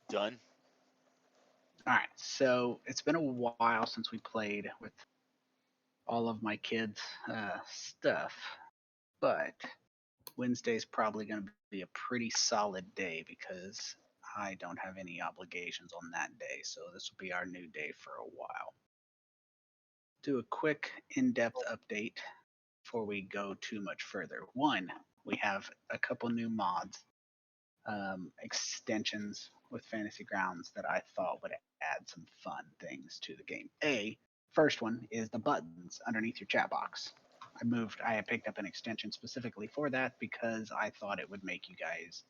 Done. All right, so it's been a while since we played with all of my kids' stuff, but Wednesday's probably going to be a pretty solid day because I don't have any obligations on that day, so this will be our new day for a while. Do a quick in-depth update before we go too much further. One, we have a couple new mods, extensions with Fantasy Grounds that I thought would add some fun things to the game. First one is the buttons underneath your chat box. I had picked up an extension specifically for that because I thought it would make you guys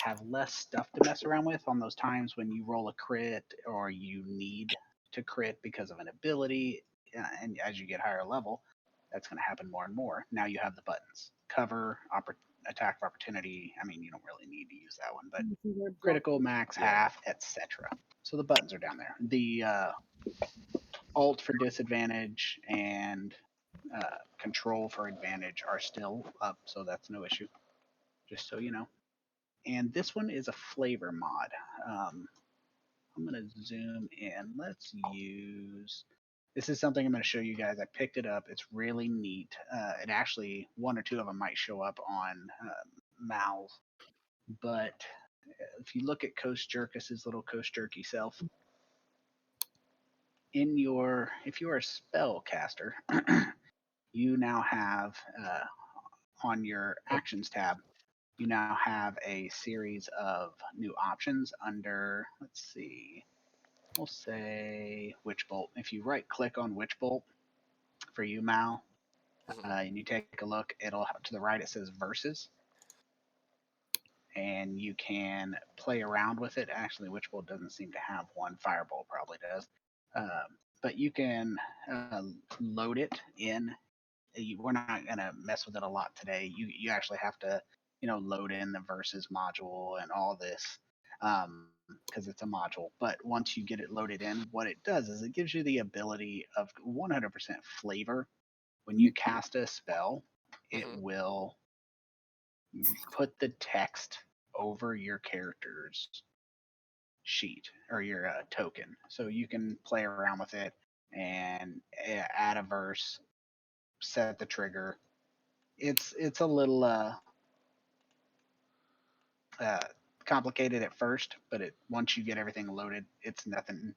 have less stuff to mess around with on those times when you roll a crit or you need to crit because of an ability. And as you get higher level, that's going to happen more and more. Now you have the buttons cover, attack of opportunity. I mean, you don't really need to use that one, but critical, max, half, etc. So the buttons are down there. The alt for disadvantage and control for advantage are still up, so that's no issue. Just so you know. And this one is a flavor mod. I'm going to zoom in. Let's use. This is something I'm going to show you guys. I picked it up. It's really neat. It actually, one or two of them might show up on Mal's. But if you look at Coast Jerkus's little Coast Jerky self, if you are a spellcaster, you now have on your actions tab, you now have a series of new options under, let's see, we'll say Witch Bolt. If you right click on Witch Bolt for you, Mal, and you take a look, it'll to the right it says Versus, and you can play around with it. Actually, Witch Bolt doesn't seem to have one. Firebolt probably does. But you can load it in. We're not going to mess with it a lot today. You actually have to, load in the Versus module and all this because it's a module. But once you get it loaded in, what it does is it gives you the ability of 100% flavor. When you cast a spell, it will put the text over your character's sheet or your token. So you can play around with it and add a verse, set the trigger. It's a little complicated at first, but once you get everything loaded, it's nothing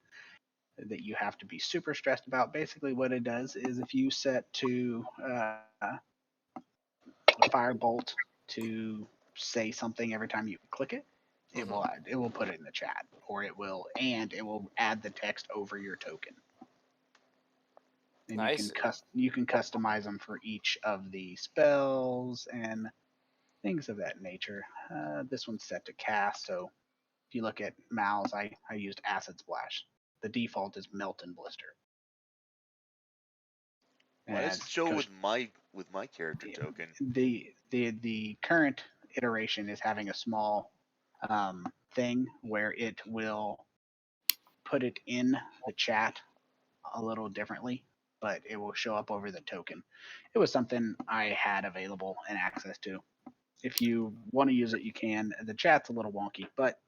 that you have to be super stressed about. Basically, what it does is if you set to Firebolt to say something every time you click it, it will put it in the chat, or it will add the text over your token. And nice. You can customize them for each of the spells and things of that nature. This one's set to cast, so if you look at Mal's, I used Acid Splash. The default is Melt and Blister. Why does it show with my character token? The current iteration is having a small thing where it will put it in the chat a little differently, but it will show up over the token. It was something I had available and access to. If you want to use it, you can. The chat's a little wonky, but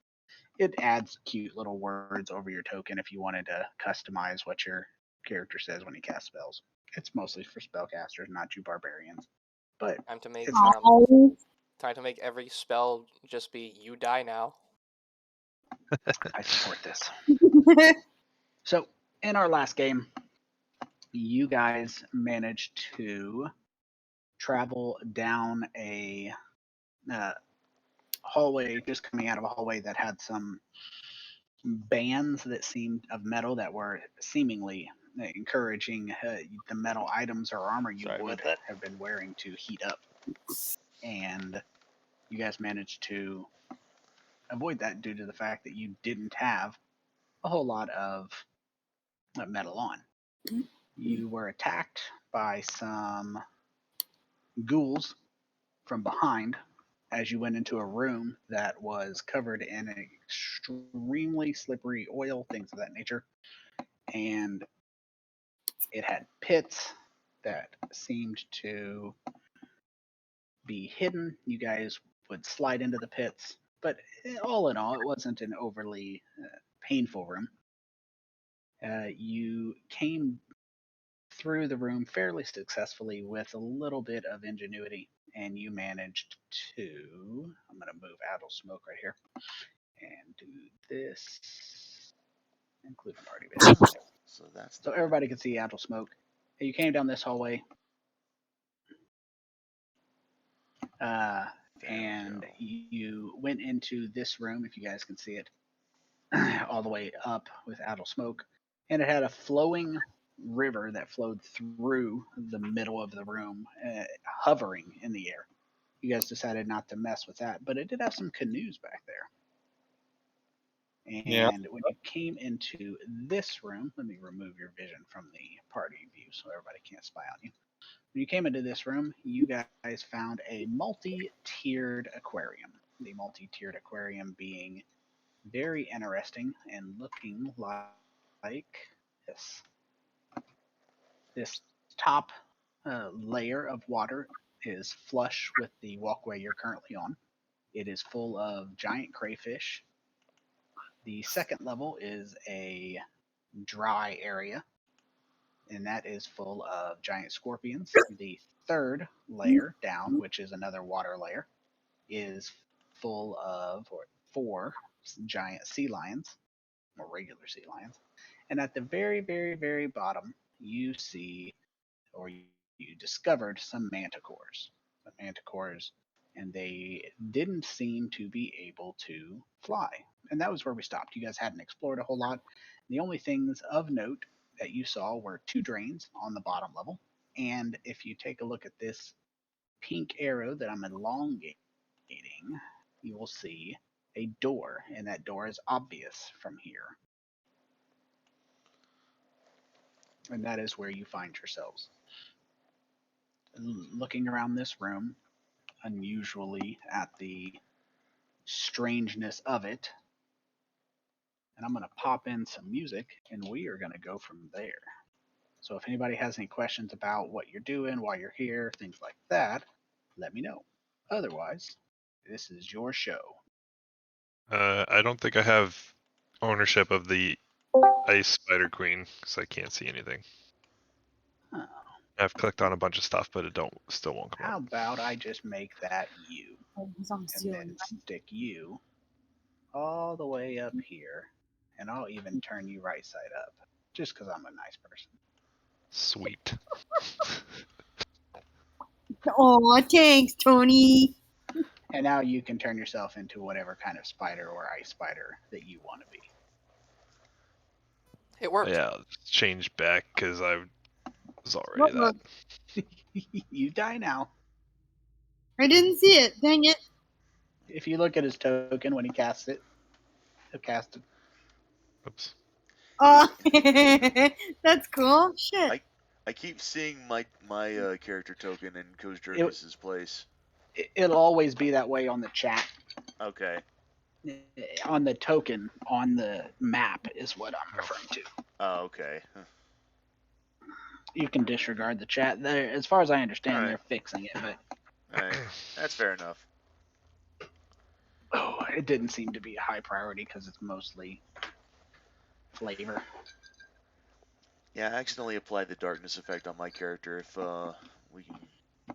it adds cute little words over your token if you wanted to customize what your character says when he casts spells. It's mostly for spellcasters, not you barbarians. But time to make every spell just be you die now. I support this. So in our last game, you guys managed to travel down a hallway, just coming out of a hallway that had some bands that seemed of metal that were seemingly encouraging the metal items or armor you would have been wearing to heat up. And you guys managed to avoid that due to the fact that you didn't have a whole lot of metal on. You were attacked by some ghouls from behind as you went into a room that was covered in extremely slippery oil, things of that nature. And it had pits that seemed to be hidden. You guys would slide into the pits, but all in all, it wasn't an overly painful room. You came through the room fairly successfully with a little bit of ingenuity, and you managed to. I'm going to move Adel Smoke right here and do this. Include party vision. So that's So done. everybody can see Adel Smoke. You came down this hallway, and you went into this room, if you guys can see it, all the way up with Adel Smoke. And it had a flowing river that flowed through the middle of the room, hovering in the air. You guys decided not to mess with that, but it did have some canoes back there. And when you came into this room, let me remove your vision from the party view so everybody can't spy on you. When you came into this room, you guys found a multi-tiered aquarium. The multi-tiered aquarium being very interesting and looking like this. This top layer of water is flush with the walkway you're currently on. It is full of giant crayfish. The second level is a dry area, and that is full of giant scorpions. The third layer down, which is another water layer, is full of 4 giant sea lions, or regular sea lions. And at the very, very, very bottom, you see, or you discovered some manticores. The manticores, and they didn't seem to be able to fly. And that was where we stopped. You guys hadn't explored a whole lot. The only things of note that you saw were 2 drains on the bottom level. And if you take a look at this pink arrow that I'm elongating, you will see a door, and that door is obvious from here. And that is where you find yourselves. Looking around this room, unusually at the strangeness of it. And I'm going to pop in some music, and we are going to go from there. So if anybody has any questions about what you're doing while you're here, things like that, let me know. Otherwise, this is your show. I don't think I have ownership of the Ice Spider Queen because I can't see anything. Oh. I've clicked on a bunch of stuff, but it still won't come How up. about I just make that you, and then stick you all the way up here, and I'll even turn you right side up, just because I'm a nice person. Sweet. Oh, thanks, Tony. And now you can turn yourself into whatever kind of spider or ice spider that you want to be. It worked. Yeah, I'll just change back because I was already that. You die now. I didn't see it. Dang it. If you look at his token when he casts it, he'll cast it. Oops. Oh, that's cool. Shit. I keep seeing my character token in Coach Jerkis's place. It'll always be that way on the chat. Okay. On the token on the map is what I'm referring to. Oh, okay. You can disregard the chat. As far as I understand, Alright. they're fixing it, but Alright. That's fair enough. it didn't seem to be a high priority because it's mostly flavor. Yeah, I accidentally applied the darkness effect on my character. If we can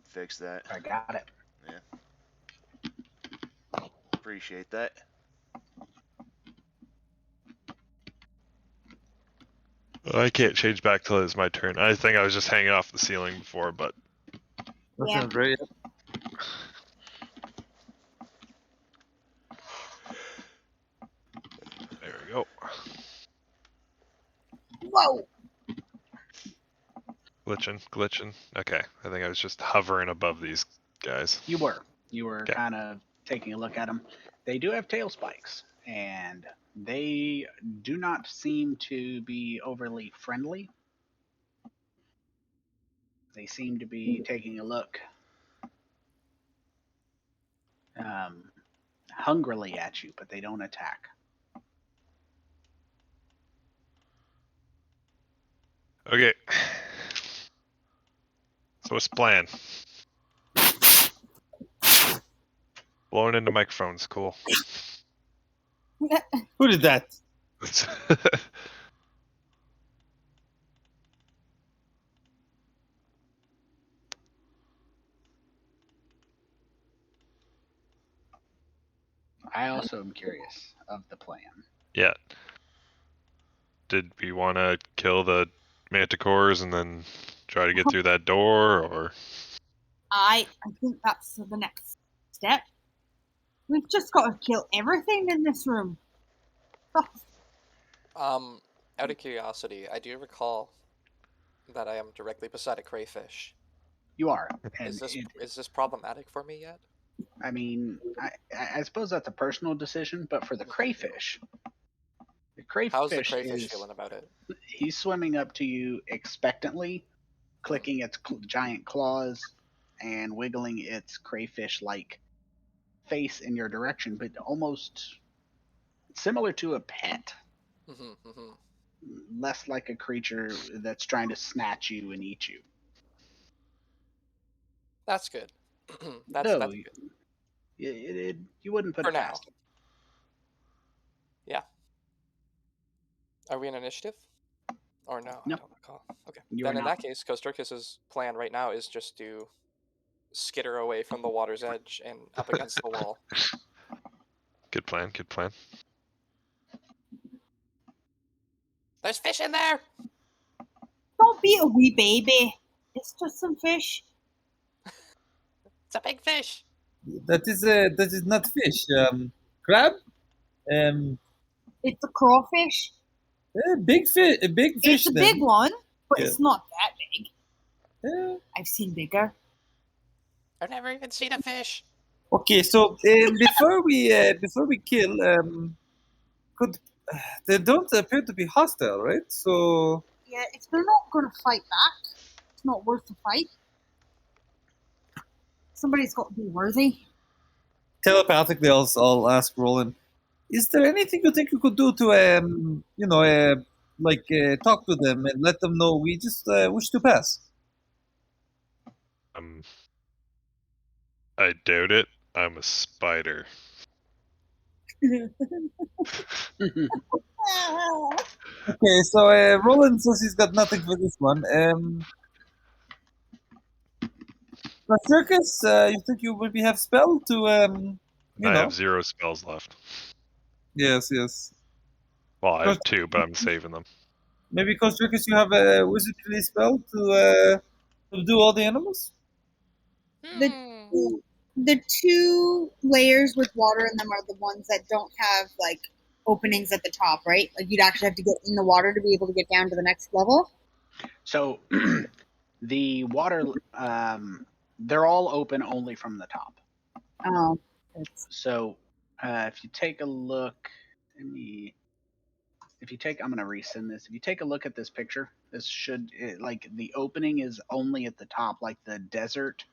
fix that. I got it. Yeah. Appreciate that. I can't change back till it's my turn. I think I was just hanging off the ceiling before, but That Yeah. sounds right. there we go. Whoa. Glitching. Okay, I think I was just hovering above these guys. You were Okay. kind of taking a look at them. They do have tail spikes, and they do not seem to be overly friendly. They seem to be taking a look hungrily at you, but they don't attack. Okay. So what's the plan? Blowing into microphones, cool. Who did that? I also am curious of the plan. Yeah. Did we want to kill the Manticores and then try to get through that door, or? I think that's the next step. We've just got to kill everything in this room. Out of curiosity, I do recall that I am directly beside a crayfish. You are, Is and this problematic for me yet? I mean, I suppose that's a personal decision, but for the crayfish, How's the crayfish feeling about it? He's swimming up to you expectantly, clicking its giant claws and wiggling its crayfish-like face in your direction, but almost similar to a pet. Less like a creature that's trying to snatch you and eat you. That's good. that's good. You wouldn't put For it now. past him. Yeah. Are we in initiative? Or no? No. I don't recall. Okay. You Then are in not. that case, Kosterkis's plan right now is just to skitter away from the water's edge and up against the wall. Good plan, good plan. There's fish in there! Don't be a wee baby. It's just some fish. It's a big fish! That is not fish. Crab? It's a crawfish. Big fish. A big fish. It's a then. big one, but Yeah. it's not that big. Yeah. I've seen bigger. I've never even seen a fish. Okay, so before we kill, could they don't appear to be hostile, right? So Yeah, if they're not going to fight back, it's not worth the fight. Somebody's got to be worthy. telepathically, I'll ask Roland. Is there anything you think you could do to talk to them and let them know we just wish to pass? I doubt it. I'm a spider. Okay, so Roland says he's got nothing for this one. The circus, you think you maybe have spell to I have 0 spells left. Yes. Well, I have 2, but I'm saving them. Maybe Circus, you have a wizardly spell to do all the animals? The two layers with water in them are the ones that don't have like openings at the top, right? Like you'd actually have to get in the water to be able to get down to the next level. So the water, they're all open only from the top. Oh. So if you take a look, I'm going to resend this. If you take a look at this picture, this the opening is only at the top, like the desert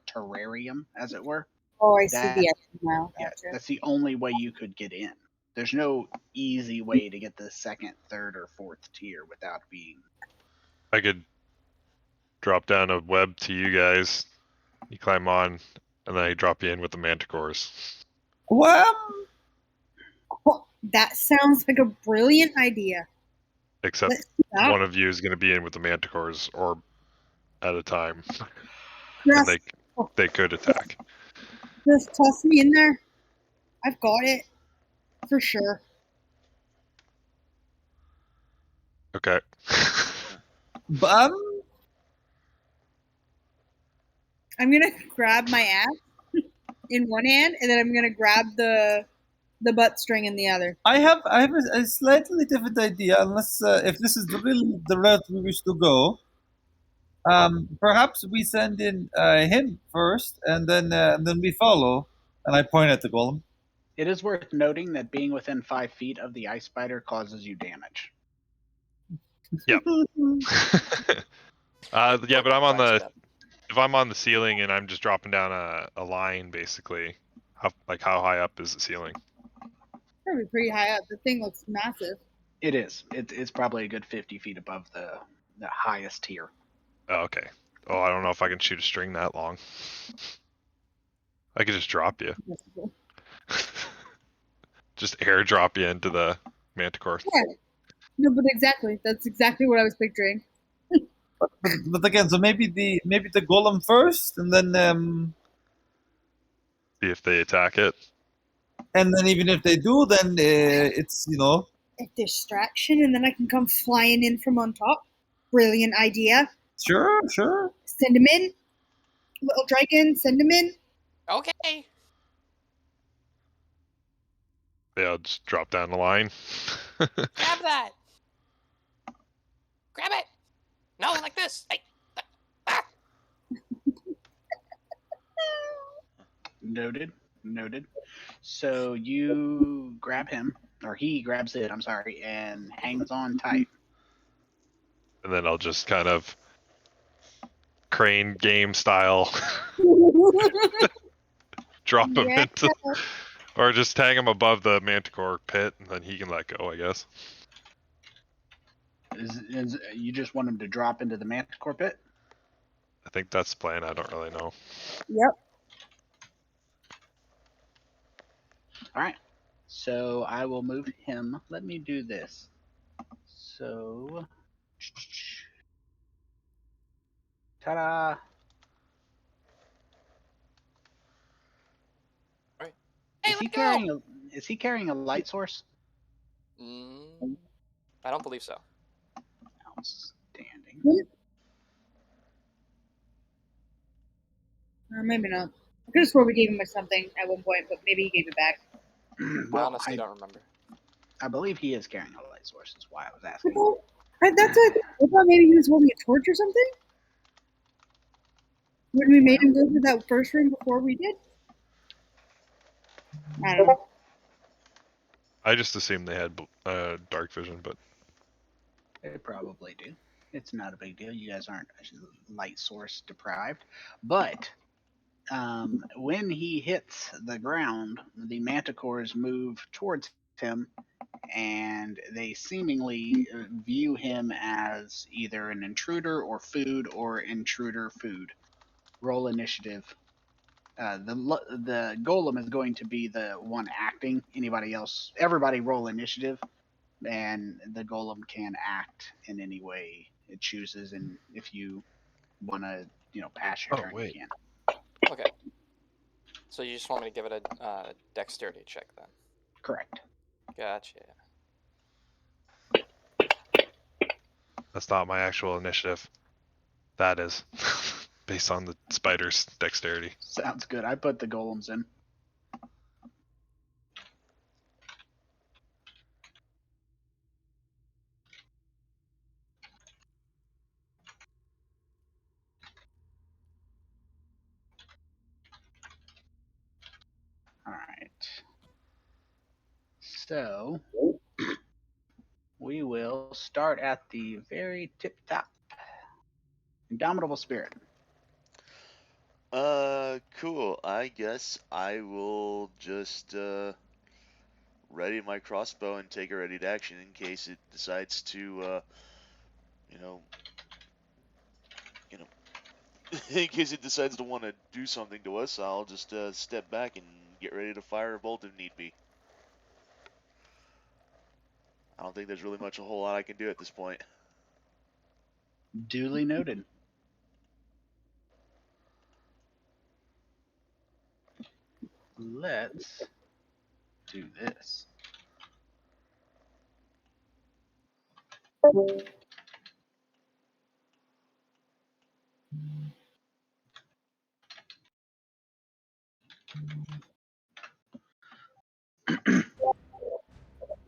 terrarium, as it were. Oh, I see the now. Yeah, that's the only way you could get in. There's no easy way to get the second, third, or fourth tier without being. I could drop down a web to you guys. You climb on, and then I drop you in with the Manticores. Well, that sounds like a brilliant idea. Except one of you is going to be in with the Manticores, or at a time. Yes. And they could attack. Just toss me in there. I've got it. For sure. Okay. I'm gonna grab my axe in one hand, and then I'm gonna grab the butt string in the other. I have a slightly different idea, unless if this is really the route we wish to go. Perhaps we send in him first, and then we follow. And I point at the golem. It is worth noting that being within 5 feet of the ice spider causes you damage. Yep. Yeah, but I'm on the. If I'm on the ceiling and I'm just dropping down a line, basically, how high up is the ceiling? Probably pretty high up. The thing looks massive. It is. It's probably a good 50 feet above the highest tier. Oh, okay. Oh, I don't know if I can shoot a string that long. I could just drop you. Just airdrop you into the Manticore. Yeah. No, but exactly. That's exactly what I was picturing. But again, so maybe the golem first, and then See if they attack it. even if they do, then it's A distraction, and then I can come flying in from on top. Brilliant idea. sure. Send him in. Little dragon, send him in. Okay. Yeah, I'll just drop down the line. Grab that. Grab it. No, like this. Hey. Ah. Noted. So you grab him, or he grabs it, I'm sorry, and hangs on tight. And then I'll just kind of crane game style drop him Yeah. into, or just tag him above the Manticore pit, and then he can let go, I guess. Is you just want him to drop into the Manticore pit? I think that's the plan. I don't really know. Yep. All right. So I will move him. Let me do this. So, ta-da! Hey, Is he let carrying go. is he carrying a light source? I don't believe so. Outstanding. Or maybe not. I could have swore we gave him something at one point, but maybe he gave it back. I Well, honestly don't remember. I believe he is carrying a light source. Is why I was I asking. thought, that's what I thought. Maybe he was holding a torch or something. When we made him go through that first room before we did. I don't know. I just assumed they had dark vision, but They probably do. It's not a big deal. You guys aren't light source deprived. But when he hits the ground, the manticores move towards him, and they seemingly view him as either an intruder or intruder food. Roll initiative. The golem is going to be the one acting. Everybody roll initiative, and the golem can act in any way it chooses. And if you want to, pass your turn, wait. you can. Okay. So you just want me to give it a dexterity check then? Correct. Gotcha. that's not my actual initiative. That is based on the spider's dexterity. Sounds good. I put the golems in. All right. So we will start at the very tip top. Indomitable Spirit. Cool. I guess I will just ready my crossbow and take a ready to action in case it decides to, you know, in case it decides to want to do something to us. I'll just step back and get ready to fire a bolt if need be. I don't think there's really much a whole lot I can do at this point. Duly noted. Let's do this.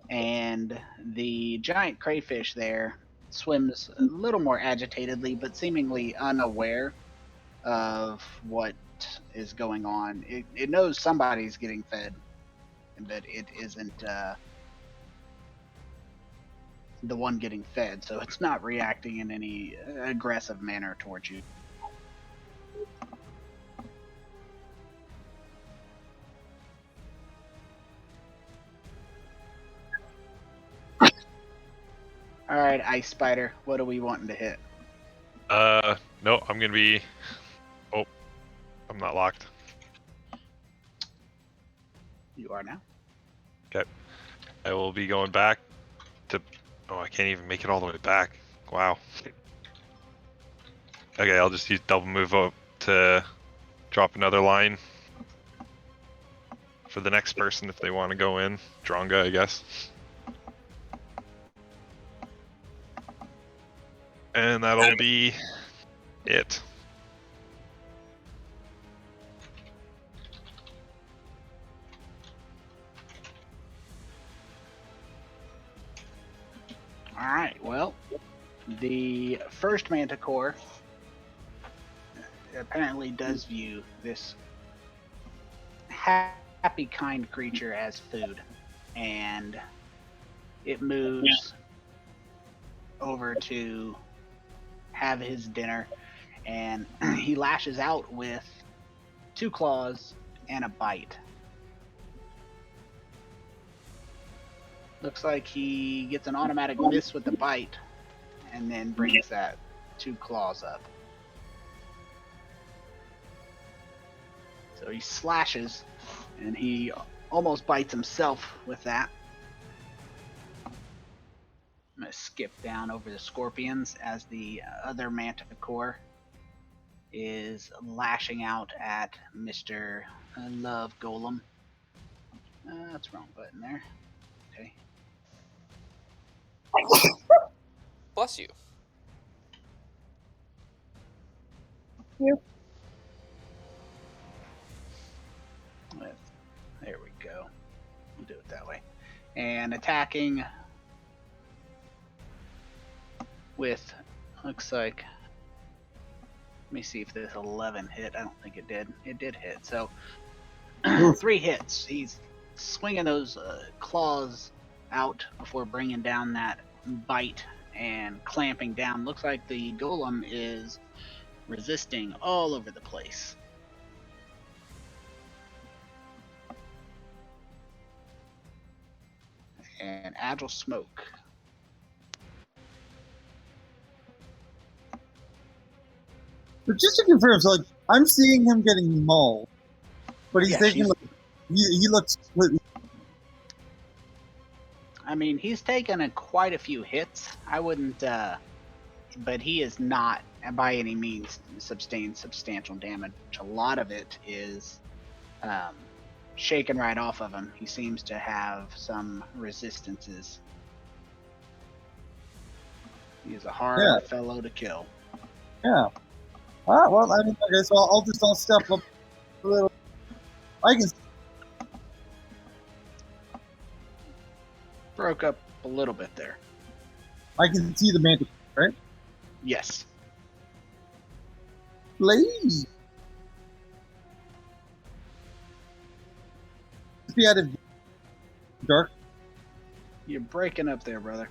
And the giant crayfish there swims a little more agitatedly, but seemingly unaware of what is going on. It knows somebody's getting fed, but it isn't the one getting fed, so it's not reacting in any aggressive manner towards you. All right, Ice Spider, what are we wanting to hit? No, I'm gonna be. Oh, I'm not locked. You are now. Okay. I will be going back to. Oh, I can't even make it all the way back. Wow. Okay, I'll just use double move up to drop another line for the next person if they want to go in. Dronga, I guess. And that'll be it. All right. Well, the first Manticore apparently does view this happy, kind creature as food, and it moves over to have his dinner, and he lashes out with 2 claws and a bite. Looks like he gets an automatic miss with the bite, and then brings that 2 claws up. So he slashes, and he almost bites himself with that. I'm going to skip down over the scorpions as the other Manticore is lashing out at Mr. Love Golem. That's the wrong button there. Okay. Bless you. There we go. We'll do it that way. And attacking with, looks like, let me see if this 11 hit. I don't think it did. It did hit. So 3 hits. He's swinging those claws out before bringing down that bite and clamping down. Looks like the golem is resisting all over the place. And Agile Smoke. But just to confirm, so like I'm seeing him getting mauled, but he's Yeah, taking like, he looks completely. I mean, he's taken quite a few hits. I wouldn't, but he is not by any means sustained substantial damage. A lot of it is shaken right off of him. He seems to have some resistances. He is a hard fellow to kill. Yeah. Ah, well, I mean, okay, so I'll step up a little. I can. Broke up a little bit there. I can see the mantis, right? Yes. Please. Be out of dark. You're breaking up there, brother.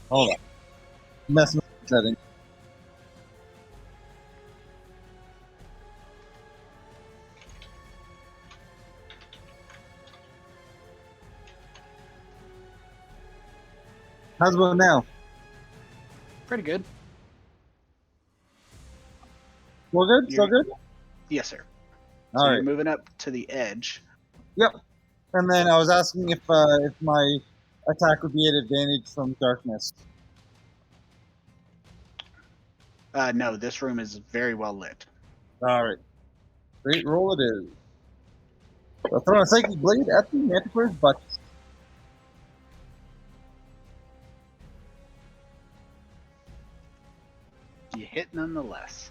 Hold on. Messing with the setting. How's it going now? Pretty good. Still good? Still good? Yes, sir. All So right. you're moving up to the edge. Yep. And then I was asking if my attack would be at advantage from darkness. No, this room is very well lit. All right. Great roll it is. So throw a psychic blade at the Manticore's butt. You hit nonetheless.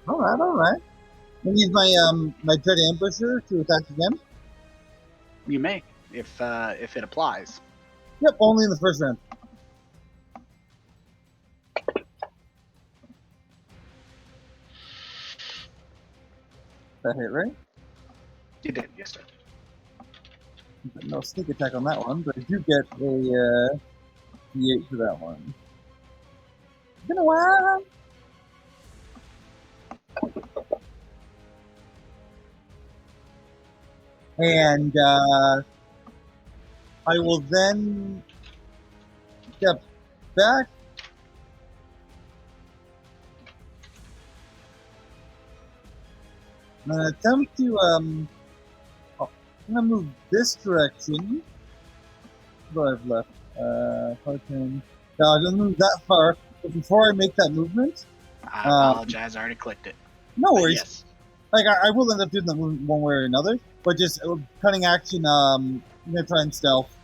All right. I need my Dread Ambusher to attack again. You may, if it applies. Yep, only in the first round. That hit, right? You did, yes, sir. No sneak attack on that one, but I do get a D8 for that one. It's been a while. And I will then step back. I'm gonna attempt to I'm gonna move this direction. What do I have left? 5, 10. No, I didn't move that far. But before I make that movement, I apologize. I already clicked it. no But worries. yes. Like I will end up doing that movement one way or another. But just cutting action. I'm gonna try and stealth.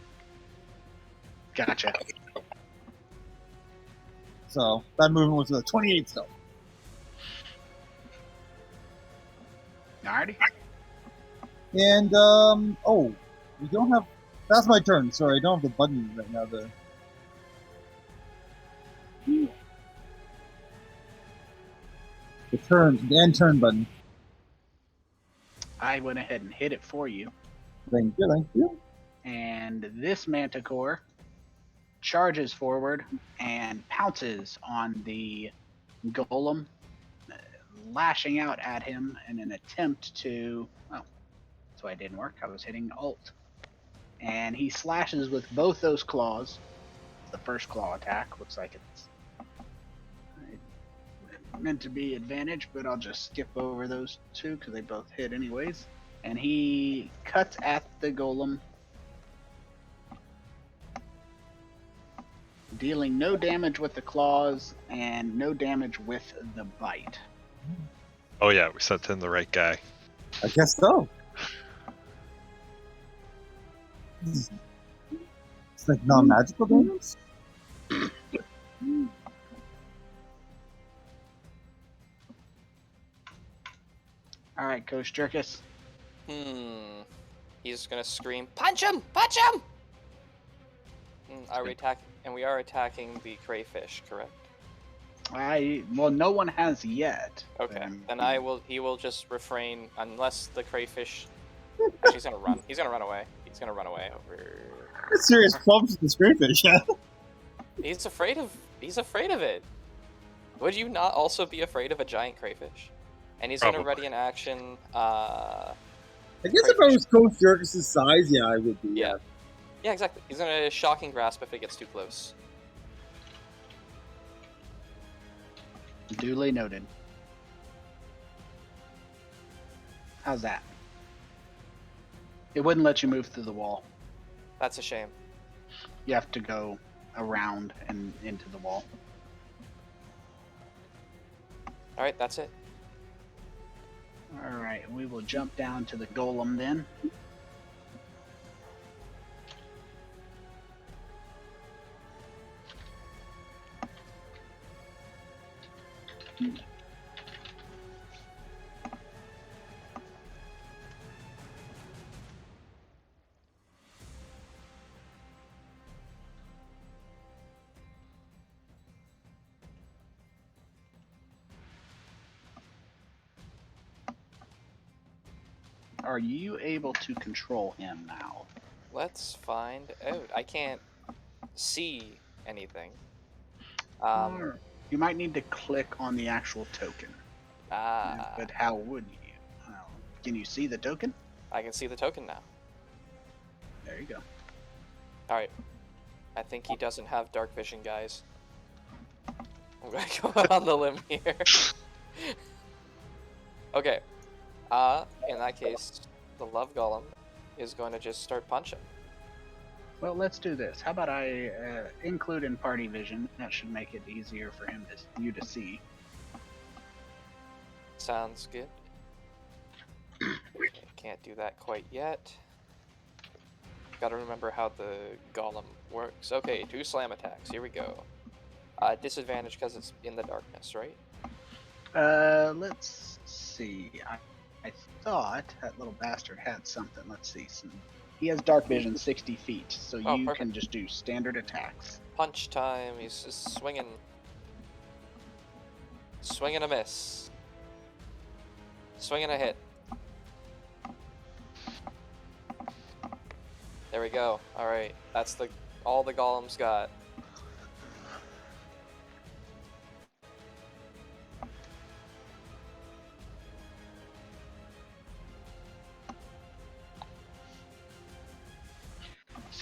Gotcha. So that movement was a 28 stealth. Alrighty. And oh, we don't have. That's my turn. Sorry, I don't have the button right now. The end turn button. I went ahead and hit it for you. Thank you, thank you. And this Manticore charges forward and pounces on the golem, lashing out at him in an attempt to. Oh, that's why it didn't work. I was hitting Alt. And he slashes with both those claws. The first claw attack looks like it's meant to be advantage, but I'll just skip over those two because they both hit anyways. And he cuts at the golem, dealing no damage with the claws and no damage with the bite. Oh yeah, we sent in the right guy. I guess so. It's like non-magical damage. All right, Coach Jerkus. He's gonna scream, "Punch him! Punch him!" We are attacking the crayfish, correct? Well, no one has yet. Okay. Then he will just refrain unless the crayfish. Actually, he's gonna run. He's gonna run away. He's gonna run away over. That's serious problems with this crayfish, yeah. He's afraid of it. Would you not also be afraid of a giant crayfish? And he's gonna ready an action. I guess if I was Coach Jerkus' size, yeah, I would be. Yeah. Yeah, exactly. He's gonna shocking grasp if it gets too close. Duly noted. How's that? It wouldn't let you move through the wall. That's a shame. You have to go around and into the wall. Alright, that's it. Alright, we will jump down to the golem then. Are you able to control him now? Let's find out. I can't see anything. You might need to click on the actual token. But how would you? Can you see the token? I can see the token now. There you go. Alright. I think he doesn't have dark vision, guys. I'm gonna go out on the limb here. Okay. In that case, the love golem is going to just start punching. Well, let's do this. How about I include in party vision? That should make it easier for you to see. Sounds good. Can't do that quite yet. Gotta remember how the golem works. Okay, 2 slam attacks. Here we go. Disadvantage because it's in the darkness, right? Let's see. I thought that little bastard had something. Let's see. He has dark vision 60 feet, so you perfect. can just do standard attacks. Punch time. He's just swinging. Swing and a miss. Swing and a hit. There we go. Alright. That's all the golems got.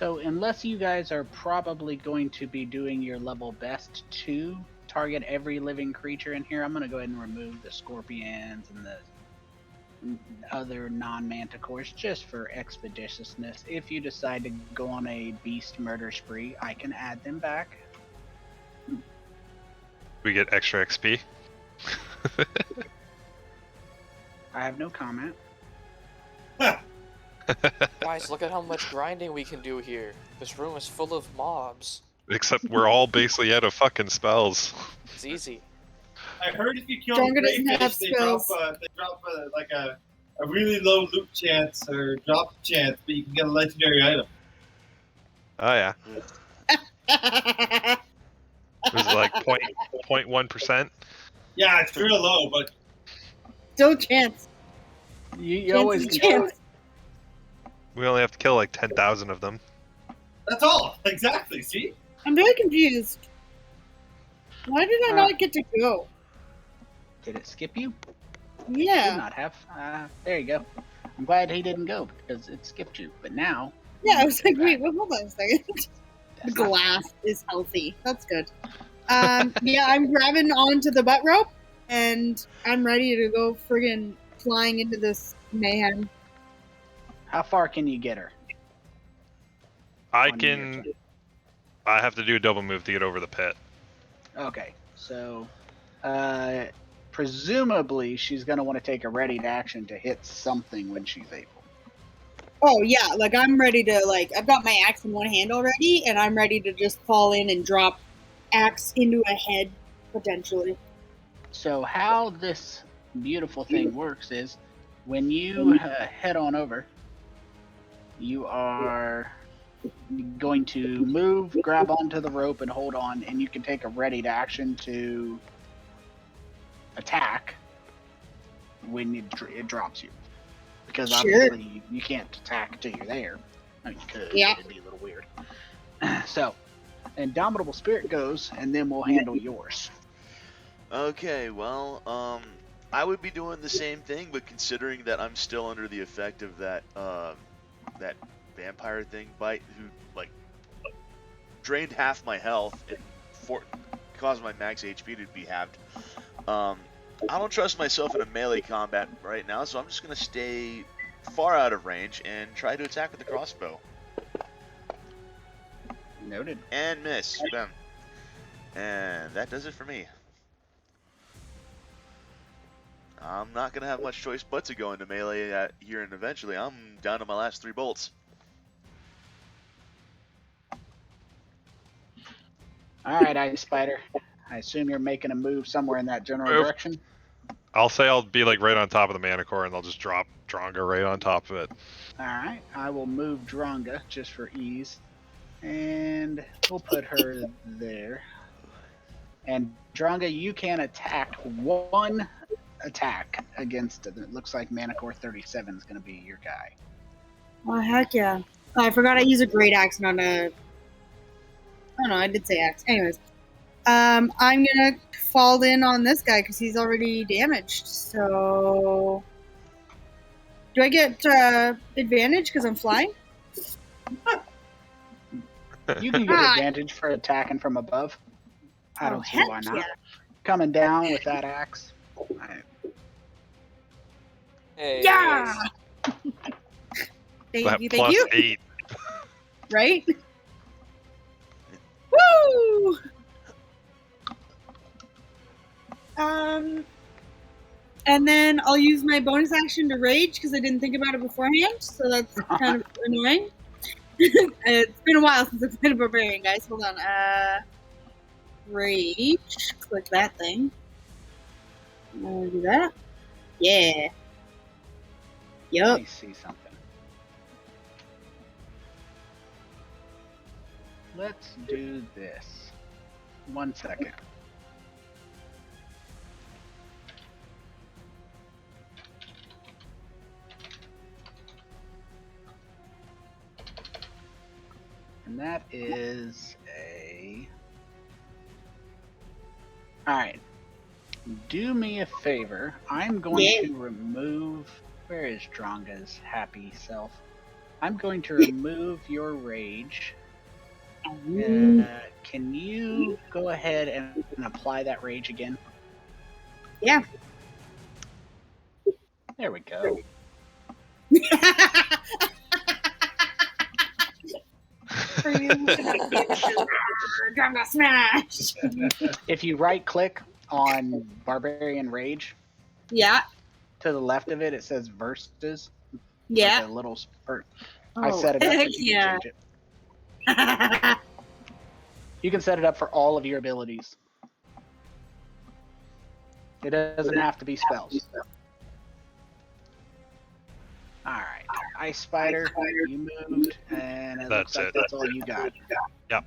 So unless you guys are probably going to be doing your level best to target every living creature in here, I'm going to go ahead and remove the scorpions and the other non-manticores just for expeditiousness. If you decide to go on a beast murder spree, I can add them back. We get extra XP. I have no comment. Guys, look at how much grinding we can do here. This room is full of mobs. Except we're all basically out of fucking spells. It's easy. I heard if you kill Stronger doesn't have crayfish, they drop, spells. like a really low loot chance or drop chance, but you can get a legendary item. Oh yeah. It was like 0.1%. Yeah, it's real low, but Still chance. You always Chance is can. chance. We only have to kill like 10,000 of them. that's all. Exactly. See? I'm very confused. Why did I not get to go? Did it skip you? Did Yeah. not have. There you go. I'm glad he didn't go because it skipped you. But now. Yeah, I was like, wait, hold on a second. The that's not- glass is healthy. That's good. Yeah, I'm grabbing onto the butt rope, and I'm ready to go friggin' flying into this mayhem. How far can you get her? I On your can. turn. I have to do a double move to get over the pit. Okay, so presumably she's going to want to take a readied action to hit something when she's able. Oh yeah, like I'm ready to I've got my axe in one hand already, and I'm ready to just fall in and drop axe into a head potentially. So how this beautiful thing works is when you head on over, you are going to move, grab onto the rope, and hold on, and you can take a readied action to attack when it drops you. Because Sure. obviously you can't attack until you're there. I mean, you could, but Yeah. it'd be a little weird. So, Indomitable Spirit goes, and then we'll handle yours. Okay, well, I would be doing the same thing, but considering that I'm still under the effect of that vampire thing bite, who drained half my health and caused my max HP to be halved. I don't trust myself in a melee combat right now, so I'm just gonna stay far out of range and try to attack with the crossbow. Noted. And miss. Bam. And that does it for me. I'm not going to have much choice but to go into melee here, and eventually I'm down to my last 3 bolts. Alright, Ice Spider. I assume you're making a move somewhere in that general Move. direction. I'll say I'll be like right on top of the Manticore, and I'll just drop Dronga right on top of it. Alright, I will move Dronga just for ease. And we'll put her there. And Dronga, you can attack one attack against it. It looks like Manticore 37 is going to be your guy. Oh heck yeah! Oh, I forgot I use a great axe, not a. Oh no, I did say axe. Anyways, I'm gonna fall in on this guy because he's already damaged. So, do I get advantage because I'm flying? You can get Ah. advantage for attacking from above. I Oh, don't see heck why not. yeah. Coming down with that axe. Hey. Yeah. That Thank plus you. 8. Right? Woo! And then I'll use my bonus action to rage because I didn't think about it beforehand, so that's kind of annoying. It's been a while since I've played a barbarian, guys. Hold on. Rage. Click that thing. Do that. Yeah. Let Yup. me see something. Let's do this. 1 second. And that is a... Alright. Do me a favor. I'm going Yeah. to remove... Where is Dronga's happy self? I'm going to remove your rage. Can you go ahead and apply that rage again? Yeah. There we go. Gonna smash. If you right click on Barbarian Rage, Yeah. to the left of it, it says Versus. Yeah. Like a little spurt. Oh, I set it up, heck but you yeah. can change it. You can set it up for all of your abilities. It doesn't have to be spells. Alright. Ice Spider, you moved, and it looks like that's all you got. Yep.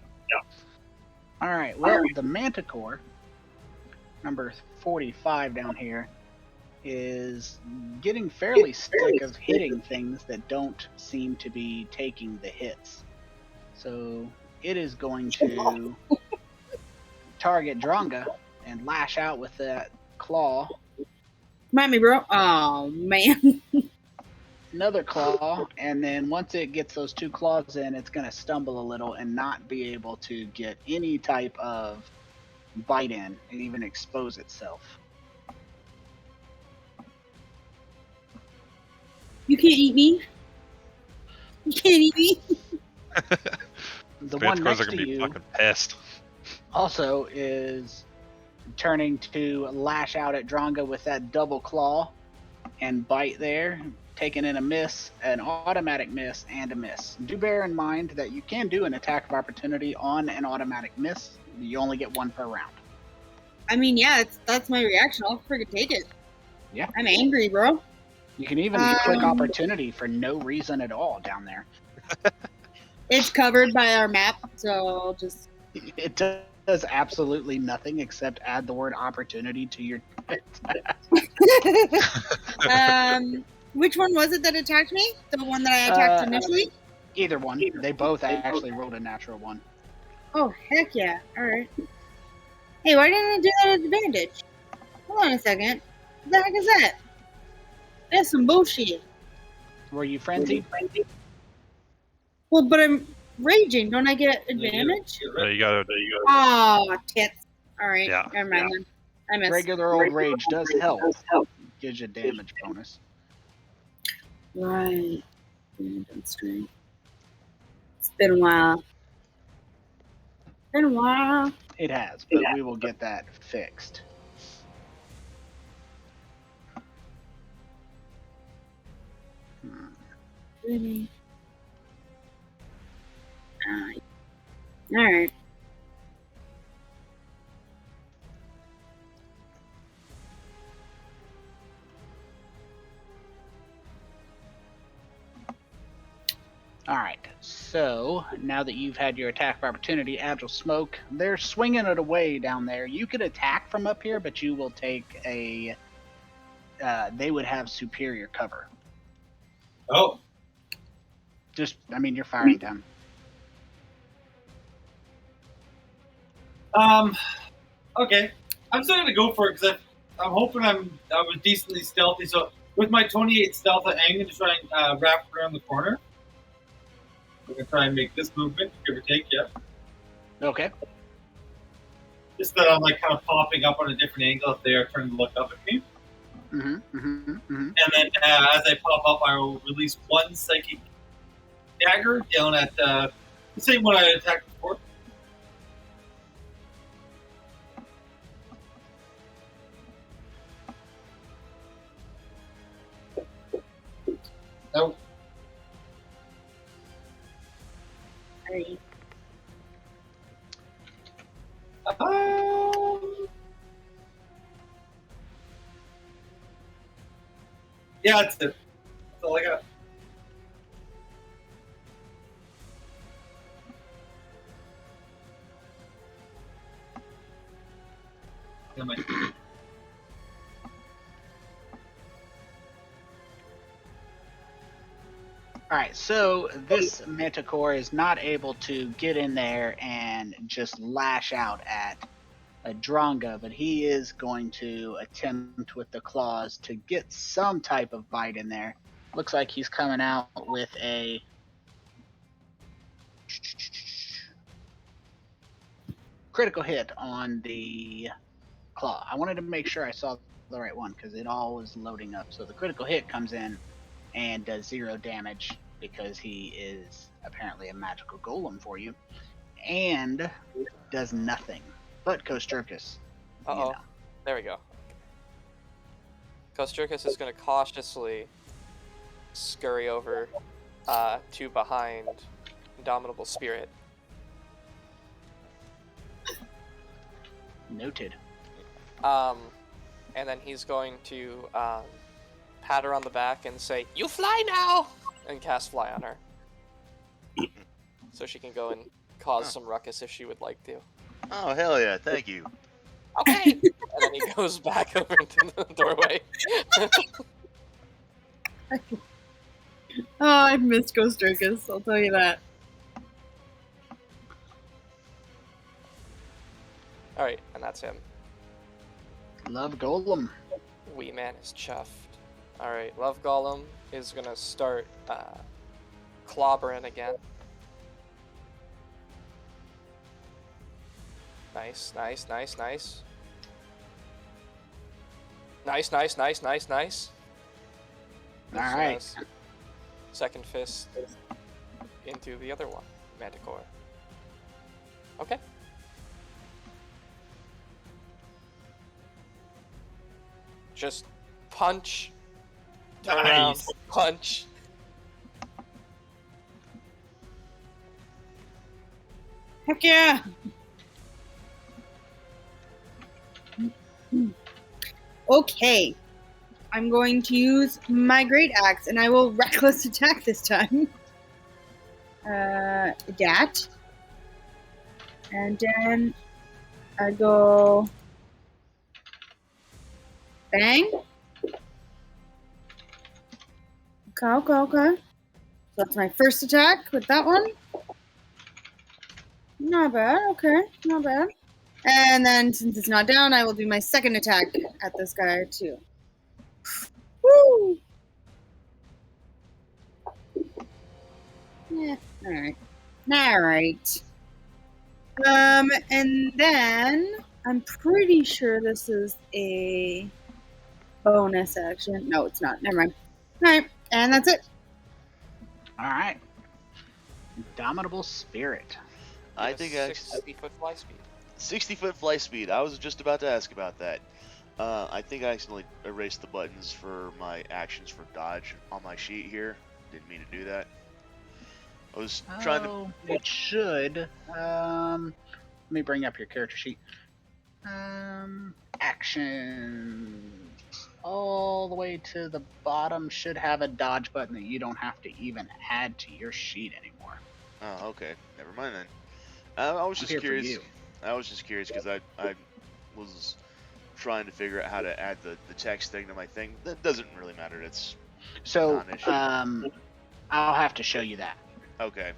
Alright, well, the Manticore, number 45 down here, is getting fairly sick of hitting things that don't seem to be taking the hits. So it is going to target Dronga and lash out with that claw. Come at me, bro. Oh, man. Another claw, and then once it gets those two claws in, it's going to stumble a little and not be able to get any type of bite in and even expose itself. You can't eat me. You can't eat me. The one Manticores next are gonna to be you fucking pissed. also is turning to lash out at Dronga with that double claw and bite there, taking in a miss, an automatic miss, and a miss. Do bear in mind that you can do an attack of opportunity on an automatic miss. You only get one per round. I mean, yeah, that's my reaction. I'll freaking take it. Yeah. I'm angry, bro. You can even click opportunity for no reason at all down there. It's covered by our map, so I'll just... It does absolutely nothing except add the word opportunity to your Which one was it that attacked me? The one that I attacked initially? Either one. They both actually rolled a natural one. Oh, heck yeah. Alright. Hey, why didn't I do that at advantage? Hold on a second. What the heck is that? That's some bullshit. Were you frenzied? Well, but I'm raging. Don't I get advantage? There you go. Oh, tits. Alright. Yeah. Never mind then. I missed. Regular old rage does help. Gives you a damage bonus. Right. It's been a while. Been a while. It has, but we will get that fixed. Really? Alright. Alright, so now that you've had your attack of opportunity, Agile Smoke, they're swinging it away down there. You could attack from up here, but you will take a... they would have superior cover. Oh, Just, I mean, you're firing them. okay. I'm still gonna go for it because I'm hoping I was decently stealthy. So with my 28 stealth, I'm going to try and wrap around the corner. I'm gonna try and make this movement, give or take, yeah. Okay. Just that I'm like kind of popping up on a different angle if they are turning to look up at me. And And then as I pop up, I will release one psychic dagger down at the same one I attacked before. Nope. Alright. Yeah, that's it. That's all I got. Am I- Alright, so this Manticore is not able to get in there and just lash out at a Dronga, but he is going to attempt with the claws to get some type of bite in there. Looks like he's coming out with a Critical hit on the claw. I wanted to make sure I saw the right one because it all was loading up. So the critical hit comes in and does 0 damage because he is apparently a magical golem for you, and does nothing. But Kosterkus, Uh-oh. There we go. Kosterkus is going to cautiously scurry over to behind Indomitable Spirit. Noted. And then he's going to pat her on the back and say, "You fly now!" and cast Fly on her. So she can go and cause some ruckus if she would like to. Oh, hell yeah, thank you. Okay! And then he goes back over into the doorway. Oh, I missed Ghost Circus, I'll tell you that. Alright, and that's him. Love Golem. Wee man is chuffed. Alright, Love Golem is gonna start clobbering again. Nice, nice, nice, nice. Nice, nice, nice, nice, nice. Alright. Second fist into the other one, Manticore. Okay. Just punch. Turn around, punch. Heck yeah! Okay. I'm going to use my Great Axe, and I will reckless attack this time. That. And then I go bang. Okay. So that's my first attack with that one. Not bad, okay, not bad. And then since it's not down, I will do my second attack at this guy too. Woo! Yeah, alright. Alright. And then I'm pretty sure this is a bonus action. No, it's not. Never mind. Alright, and that's it. Alright. Indomitable Spirit. I think 60-foot fly speed. 60-foot fly speed. I was just about to ask about that. I think I accidentally erased the buttons for my actions for dodge on my sheet here. Didn't mean to do that. I was trying to... It should. Let me bring up your character sheet. Actions. All the way to the bottom should have a dodge button that you don't have to even add to your sheet anymore. Oh, okay. Never mind then. I was just curious. I was just curious because I was trying to figure out how to add the text thing to my thing. That doesn't really matter. It's so non-issue. I'll have to show you that. Okay.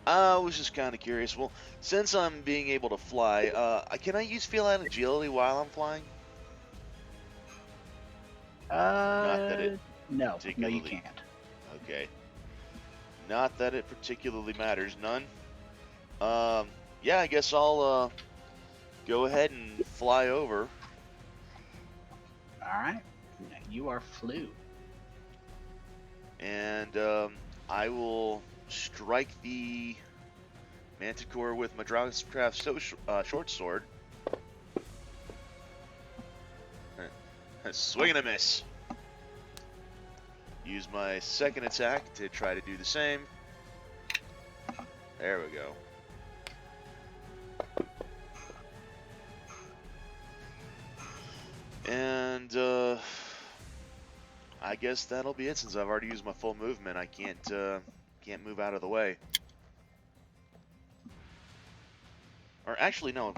I was just kind of curious. Well, since I'm being able to fly, can I use feline agility while I'm flying? Not that it no, you can't. Okay. Not that it particularly matters. None. Yeah, I guess I'll go ahead and fly over. All right. You are flew. And I will strike the Manticore with my Dragoncraft short sword. Swing and a miss. Use my second attack to try to do the same. There we go. And I guess that'll be it. Since I've already used my full movement, I can't move out of the way. Or actually, no.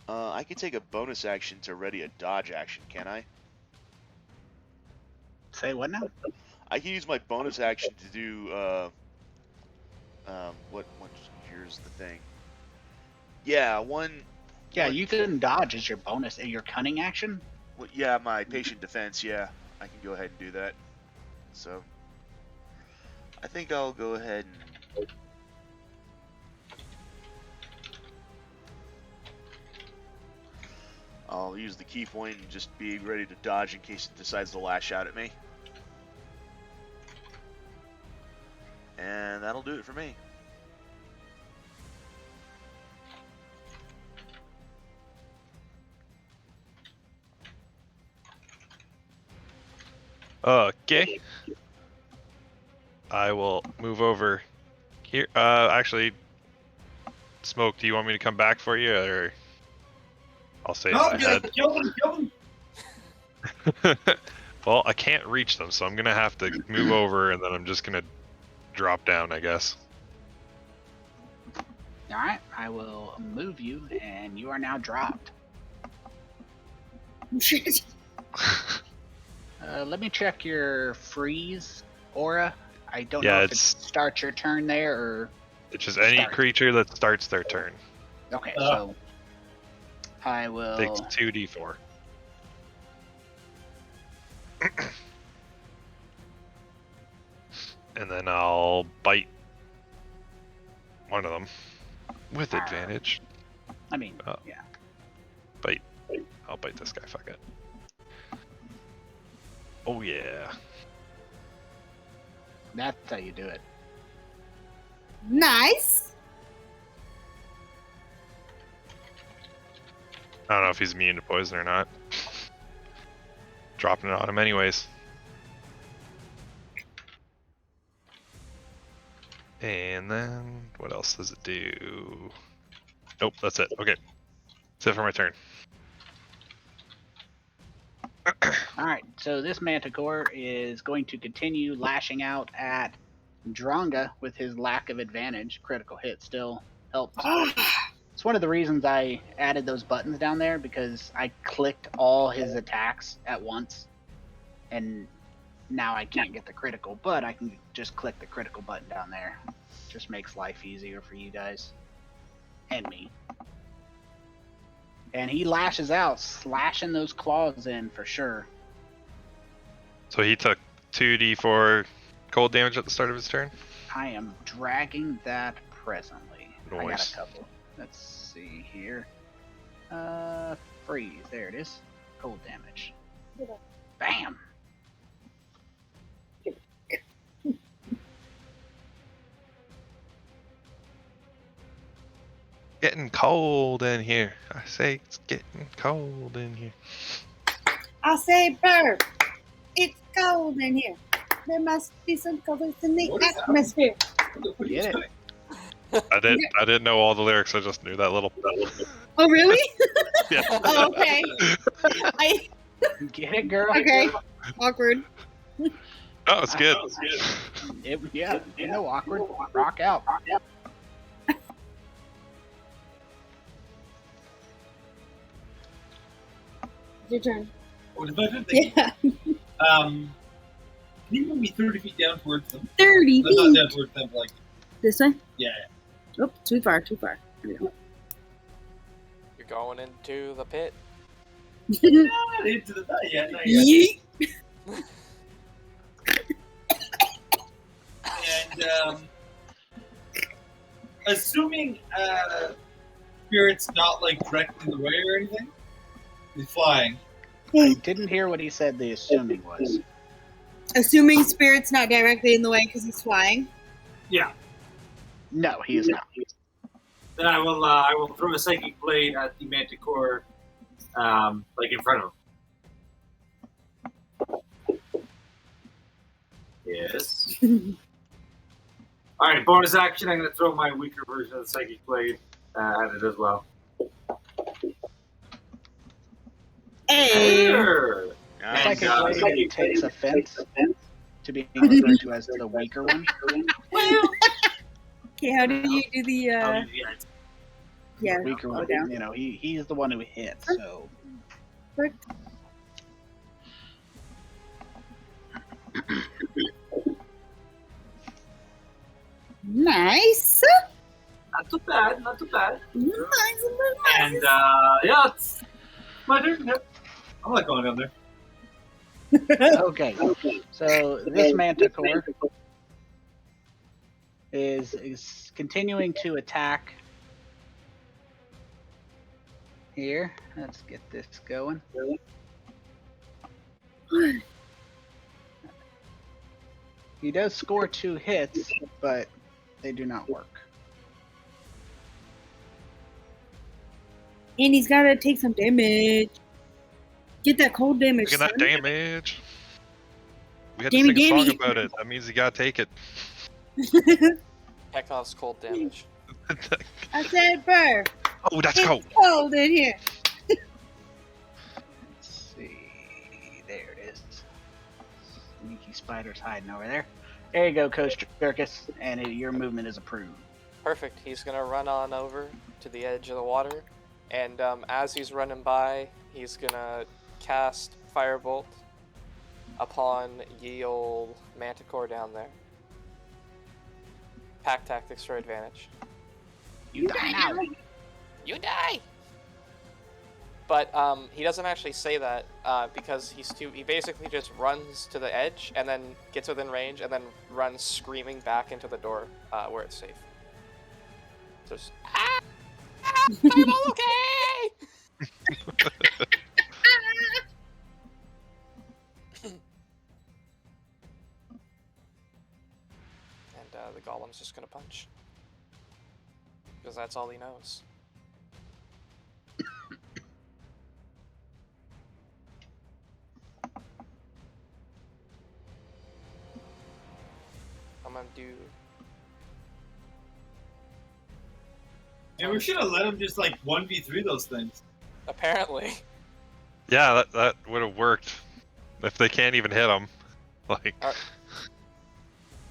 I could take a bonus action to ready a dodge action, can I? Say what now? I can use my bonus action to do what here's the thing. Yeah, one. Yeah, you can dodge as your bonus and your cunning action. Well, yeah, my patient defense. Yeah, I can go ahead and do that. So I think I'll go ahead and I'll use the key point and just be ready to dodge in case it decides to lash out at me. And that'll do it for me. Okay. I will move over here. Actually, Smoke, do you want me to come back for you, or I'll stay in No, my head? kill them. Well, I can't reach them, so I'm gonna have to move over, and then I'm just gonna drop down, I guess. All right, I will move you, and you are now dropped. Shit. Let me check your freeze aura. I don't Yeah, know if it it's- starts your turn there or. It's just any Start. creature that starts their turn Okay, so I will. takes 2d4. And then I'll bite one of them with advantage. I mean, Oh. yeah. Bite. I'll bite this guy. Fuck it. Oh yeah. That's how you do it. Nice. I don't know if he's immune to poison or not. Dropping it on him anyways. And then what else does it do? Nope, that's it. Okay. That's it for my turn. All right, so this Manticore is going to continue lashing out at Dronga with his lack of advantage. Critical hit still helps. It's one of the reasons I added those buttons down there, because I clicked all his attacks at once, and now I can't get the critical, but I can just click the critical button down there. Just makes life easier for you guys and me. And he lashes out, slashing those claws in for sure. So he took 2d4 cold damage at the start of his turn? I am dragging that presently. I got Nice. a couple. Let's see here. Freeze. There it is. Cold damage. Bam. Getting cold in here. I say it's getting cold in here. I say, Bird, it's cold in here. There must be some colors in the What is that? atmosphere. Get it? I didn't know all the lyrics, I just knew that little Oh, really? Yeah. Oh, okay. Get it, girl? Okay. Awkward. Oh, it's good. Yeah, you know, awkward. Rock out. Your turn. What is my turn? Yeah. Can you move me 30 feet down towards them? 30 Not down feet. towards them, like, This way? yeah. Oh, too far, too far. Here we go. You're going into the pit. Not into the not yet. Yeet. And assuming Spirit's not like directly in the way or anything, he's flying. I didn't hear what he said the assuming was. Assuming Spirit's not directly in the way because he's flying. Yeah. No, he is not. Then I will throw a psychic blade at the Manticore, like in front of him. Yes. All right, bonus action. I'm going to throw my weaker version of the psychic blade at it as well. Hey. Sure. Nice. Psychic And, blade takes offense to being referred to as the weaker one. Okay, how do you do the, yeah, yeah. Weaker go one, down. you know, he's the one who hits, so. Perfect. Nice. not too bad, not too bad. Nice. And yeah, it's my turn. Yep. I'm not going down there. Okay, so this Manticore is continuing to attack. Here, let's get this going. He does score 2 hits, but they do not work. And he's got to take some damage. Get that cold damage. Look at that son. damage. We had Dammy, to sing a song dammy. about it. That means you gotta take it. Heckov's cold damage. I said, "Burr, Oh, that's it's cold. cold in here." Let's see. There it is. Sneaky spider's hiding over there. There you go, Coach Jerkus, and your movement is approved. Perfect. He's gonna run on over to the edge of the water, and as he's running by, he's gonna cast Firebolt upon ye old Manticore down there. Pack tactics for advantage. You die now. You die! But he doesn't actually say that because he basically just runs to the edge and then gets within range and then runs screaming back into the door where it's safe. Just, I'm all okay! And the golem's just gonna punch. Because that's all he knows. I'm gonna do... Yeah, we should have let him just like 1v3 those things. Apparently. Yeah, that would have worked. If they can't even hit him. Like...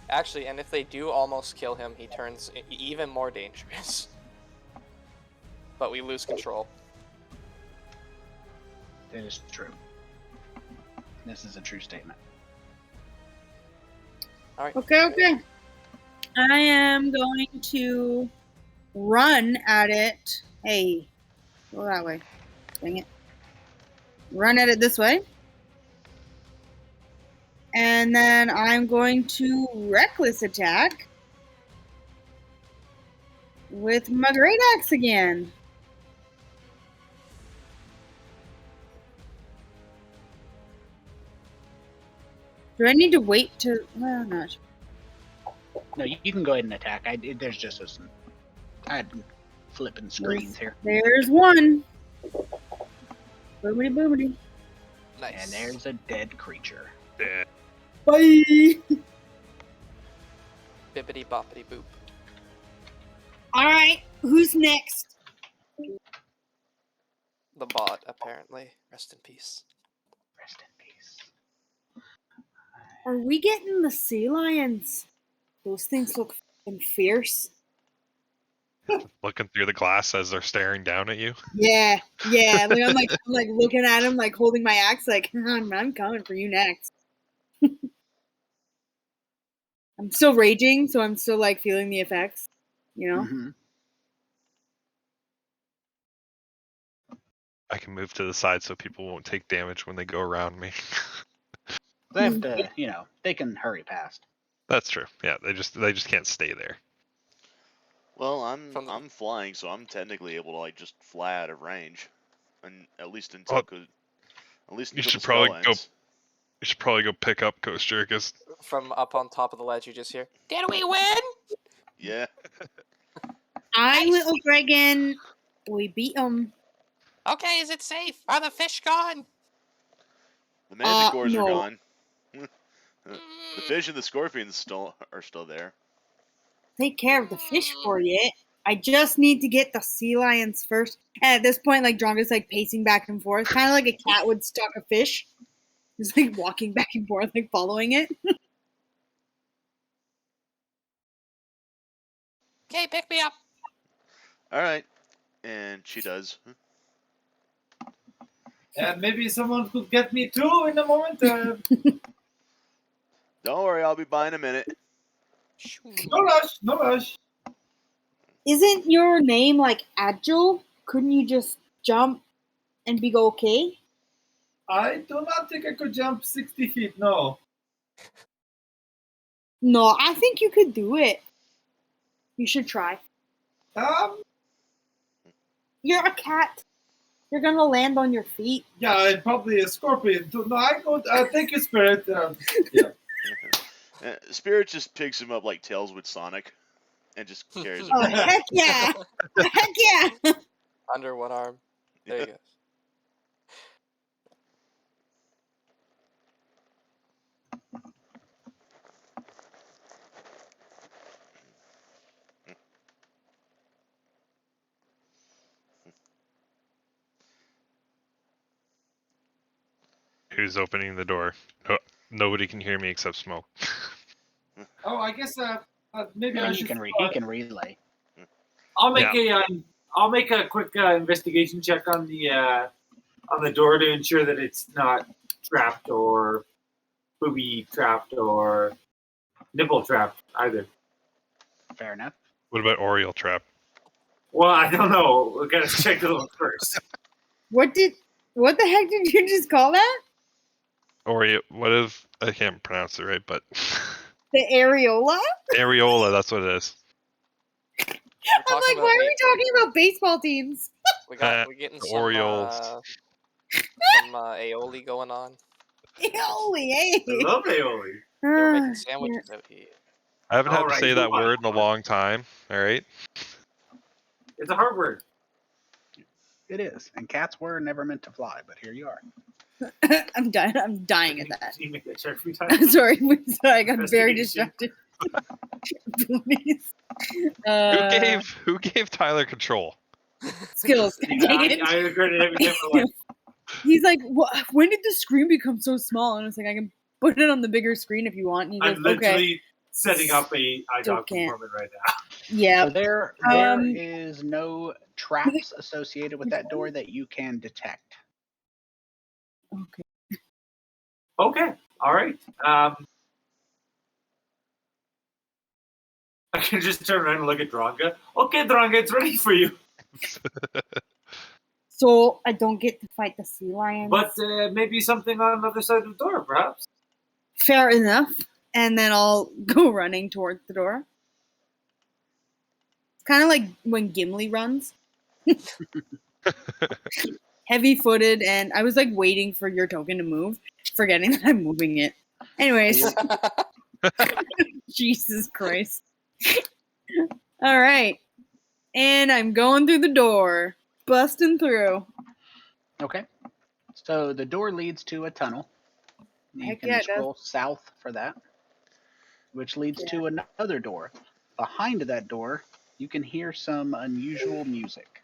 Actually, and if they do almost kill him, he turns even more dangerous. But we lose control. That is true. This is a true statement. Alright. Okay. I am going to run at it. Hey, go that way. Dang it. Run at it this way. And then I'm going to reckless attack with my great axe again. Do I need to wait to? Well, not. No, you can go ahead and attack. There's just some. I had flipping screens here. There's one. Boomity boomity. Nice. And there's a dead creature. Yeah. Bye. Bippity boppity boop. All right, who's next? The bot, apparently. Rest in peace. Rest in peace. Are we getting the sea lions? Those things look fucking fierce. Looking through the glass as they're staring down at you. Yeah. Like I'm like looking at him, like holding my axe, like I'm coming for you next. I'm still raging, so I'm still like feeling the effects, you know. Mm-hmm. I can move to the side so people won't take damage when they go around me. They have to, they can hurry past. That's true. Yeah, they just can't stay there. Well, I'm flying, so I'm technically able to like just fly out of range, and at least until You should probably go pick up Coach Jerkus. From up on top of the ledge, you just hear, "Did we win?" Yeah. Little dragon, we beat them. Okay, is it safe? Are the fish gone? The Manticores no. are gone. The fish and the scorpions are still there. Take care of the fish for you. I just need to get the sea lions first. And at this point, like Drongo's like pacing back and forth, kind of like a cat would stalk a fish. Just like walking back and forth, like following it. Okay, pick me up. All right, and she does. And maybe someone could get me too in a moment. Don't worry, I'll be by in a minute. No rush. Isn't your name like Agile? Couldn't you just jump and be okay? I do not think I could jump 60 feet, no. No, I think you could do it. You should try. Yeah, You're a cat. You're gonna land on your feet. and probably a scorpion. No, I go. Thank you, Spirit. Yeah. Spirit just picks him up like Tails with Sonic, and just carries him. Oh, heck yeah! Heck yeah! Under one arm. There you go. Who's opening the door? No, nobody can hear me except Smoke. Oh, I guess maybe I He should. can he can relay. I'll make a quick investigation check on the door to ensure that it's not trapped or booby trapped or nipple trapped either. Fair enough. What about Oriole Trap? Well, I don't know. We gotta check it out first. What the heck did you just call that? What if I can't pronounce it right, but The areola? areola, that's what it is. I'm like, why are we talking about baseball teams? We're getting some Orioles. some aioli going on. Aioli, I eh? love aioli. They were Ah, making sandwiches out here. I haven't had to Alright, say that move on. word in a long time. All right. It's a hard word. It is. And cats were never meant to fly, but here you are. I'm dying at that. Can you make that check every time? I'm sorry, I got very Investigation. distracted. Please. Who gave Tyler control? Skills. Dang it. I regret it every time in life. He's like, when did the screen become so small? And I was like, I can put it on the bigger screen if you want. And he I'm goes, okay. literally setting up a eye Still doctor can't. appointment right now. Yeah. So there is no traps associated with that door that you can detect. Okay. Okay. All right. I can just turn around and look at Dronga. Okay, Dronga, it's ready for you. So I don't get to fight the sea lions. But maybe something on the other side of the door, perhaps. Fair enough. And then I'll go running towards the door. It's kind of like when Gimli runs. Heavy-footed, and I was like waiting for your token to move, forgetting that I'm moving it. Anyways. Jesus Christ. All right. And I'm going through the door. Busting through. Okay. So the door leads to a tunnel. You Heck can yeah, it does. scroll south for that, which leads to another door. Behind that door, you can hear some unusual music.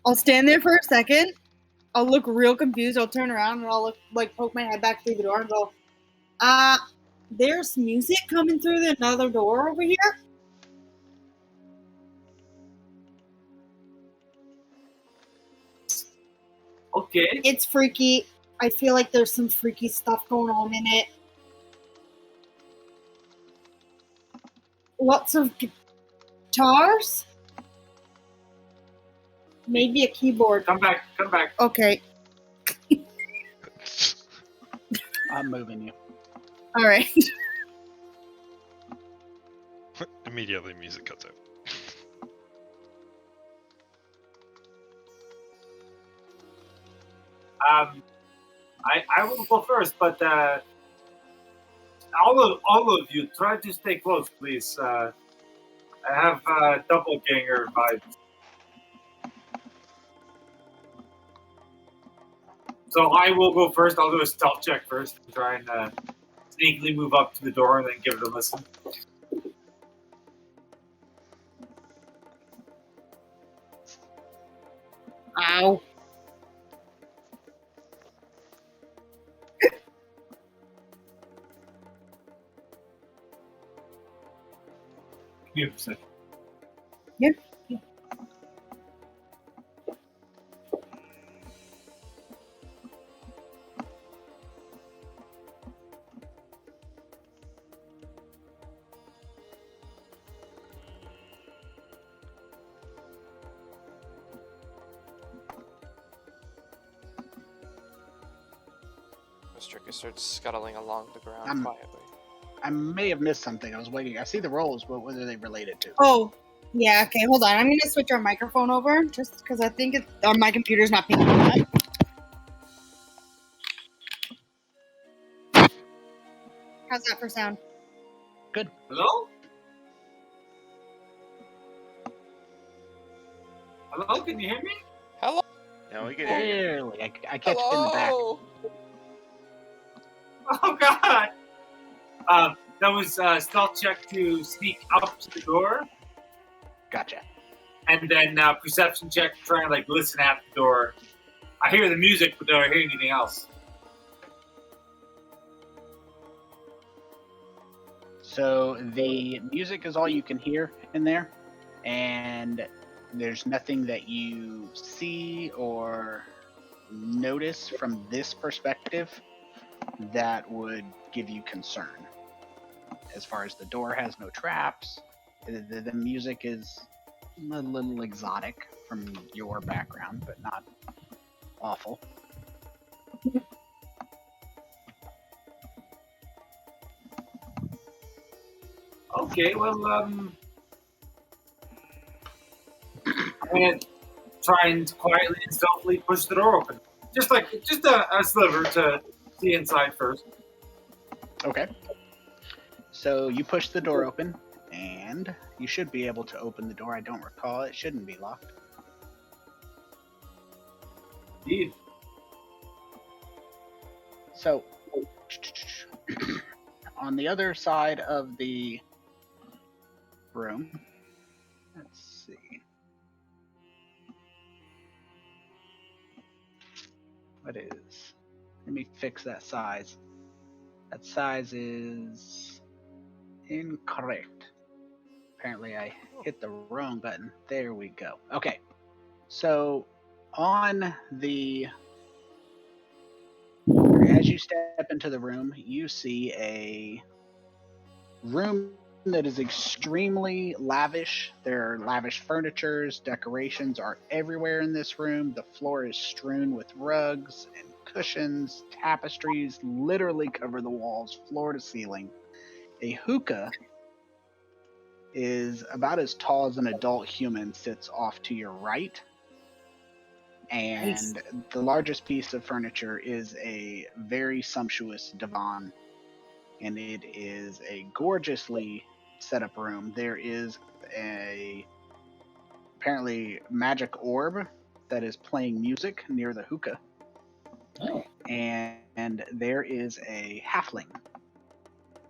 I'll stand there for a second. I'll look real confused. I'll turn around and I'll look, like poke my head back through the door and go, there's music coming through another door over here? Okay. It's freaky. I feel like there's some freaky stuff going on in it. Lots of guitars? Maybe a keyboard. Come back. Okay. I'm moving you. All right. Immediately, music cuts out. I will go first, but all of you try to stay close, please. I have doppelganger vibes. So I will go first. I'll do a stealth check first and try and sneakily move up to the door and then give it a listen. Ow. Give me a second. Yeah. Mr. starts scuttling along the ground I'm- quietly. I may have missed something. I was waiting. I see the rolls, but what are they related to? Oh, yeah. Okay, hold on. I'm gonna switch our microphone over just because I think my computer's not picking it up. How's that for sound? Good. Hello? Hello, can you hear me? Hello. Now we can hear you. Barely. I catch it in the back. Hello. Oh god! That was stealth check to sneak up to the door, Gotcha. and then perception check to try and like listen at the door. I hear the music, but do I hear anything else? So the music is all you can hear in there, and there's nothing that you see or notice from this perspective that would give you concern. As far as the door has no traps, the music is a little exotic from your background, but not awful. Okay, well, I'm gonna try and quietly and stealthily push the door open. Just a sliver to see inside first. Okay. So you push the door open, and you should be able to open the door. I don't recall. It shouldn't be locked. Indeed. So, on the other side of the room, let's see. What is? Let me fix that size. That size is incorrect. Apparently, I hit the wrong button. There we go. Okay. So, on the as you step into the room, you see a room that is extremely lavish. There are lavish furnitures, decorations are everywhere in this room. The floor is strewn with rugs and cushions, tapestries literally cover the walls, floor to ceiling. A hookah is about as tall as an adult human, sits off to your right. And the largest piece of furniture is a very sumptuous divan, and it is a gorgeously set up room. There is a apparently magic orb that is playing music near the hookah. Oh. And there is a halfling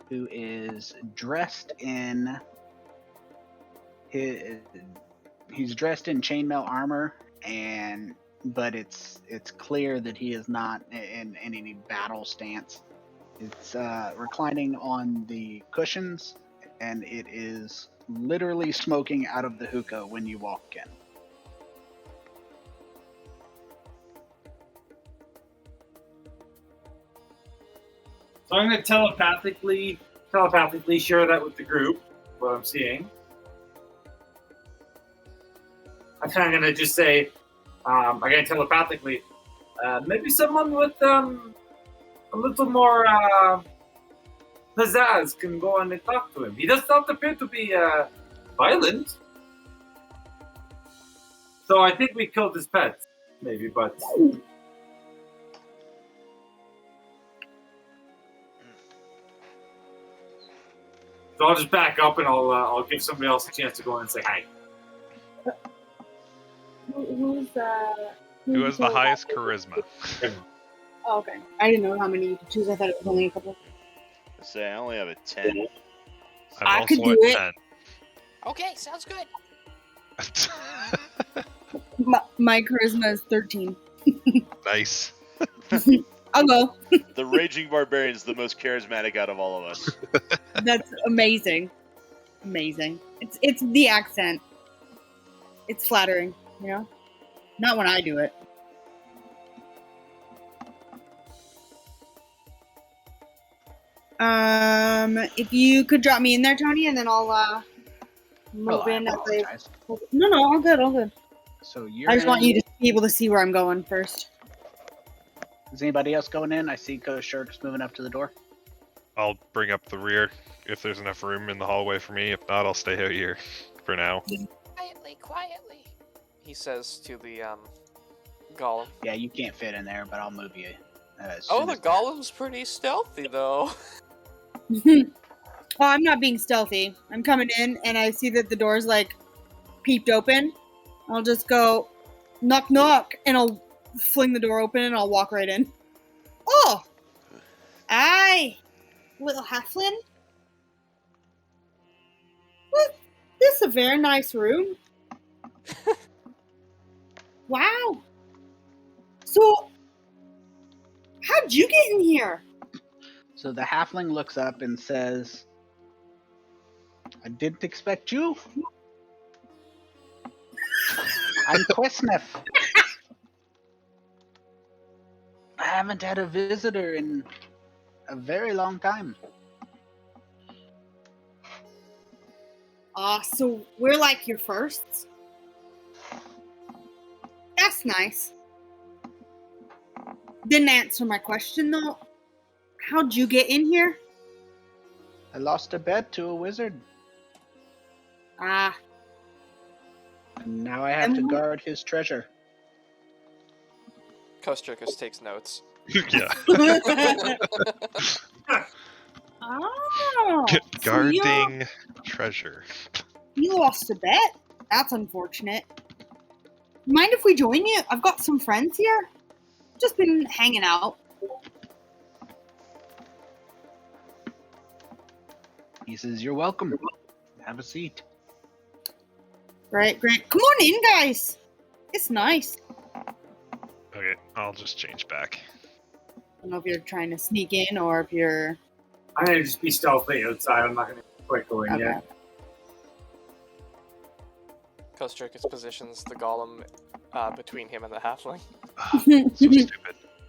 who is dressed in he's dressed in chainmail armor, but it's clear that he is not in any battle stance. It's reclining on the cushions, and it is literally smoking out of the hookah when you walk in. So I'm going to telepathically share that with the group, what I'm seeing. I'm kind of going to just say, again, telepathically, maybe someone with a little more pizzazz can go and talk to him. He does not appear to be violent. So I think we killed his pet, maybe, but... So I'll just back up and I'll give somebody else a chance to go in and say hi. Who Who has the highest charisma? Oh, okay. I didn't know how many you could choose. I thought it was only a couple. I say I only have a 10. I'm I could also do at it. Okay, sounds good. 10. My charisma is 13. Nice. I'll go. The Raging Barbarian is the most charismatic out of all of us. That's amazing. Amazing. It's the accent. It's flattering, you know? Not when I do it. If you could drop me in there, Tony, and then I'll move in. As apologize. No, all good, all good. So you're I just want in- you to be able to see where I'm going first. Is anybody else going in? I see Ghost Sharks moving up to the door. I'll bring up the rear if there's enough room in the hallway for me. If not, I'll stay out here for now. Quietly, quietly, he says to the golem. Yeah, you can't fit in there, but I'll move you. Oh, the golem's pretty stealthy though. Oh, I'm not being stealthy. I'm coming in and I see that the door's like peeped open. I'll just go knock knock and I'll fling the door open and I'll walk right in. Oh! Aye! Little halfling? Well, this is a very nice room. Wow! So, how'd you get in here? So the halfling looks up and says, I didn't expect you. I'm Quesnef. I haven't had a visitor in a very long time. So we're like your firsts? That's nice. Didn't answer my question though. How'd you get in here? I lost a bet to a wizard, Ah, and now I have to guard his treasure. Kostrikus takes notes. Yeah. oh. Guarding treasure. You lost a bet? That's unfortunate. Mind if we join you? I've got some friends here. Just been hanging out. He says, you're welcome. Have a seat. Right, great. Come on in, guys. It's nice. Okay, I'll just change back. I don't know if you're trying to sneak in or if you're... I'm gonna just be stealthy outside. I'm not gonna quite go in Okay. yet. Kostrikus positions the golem between him and the halfling. So stupid.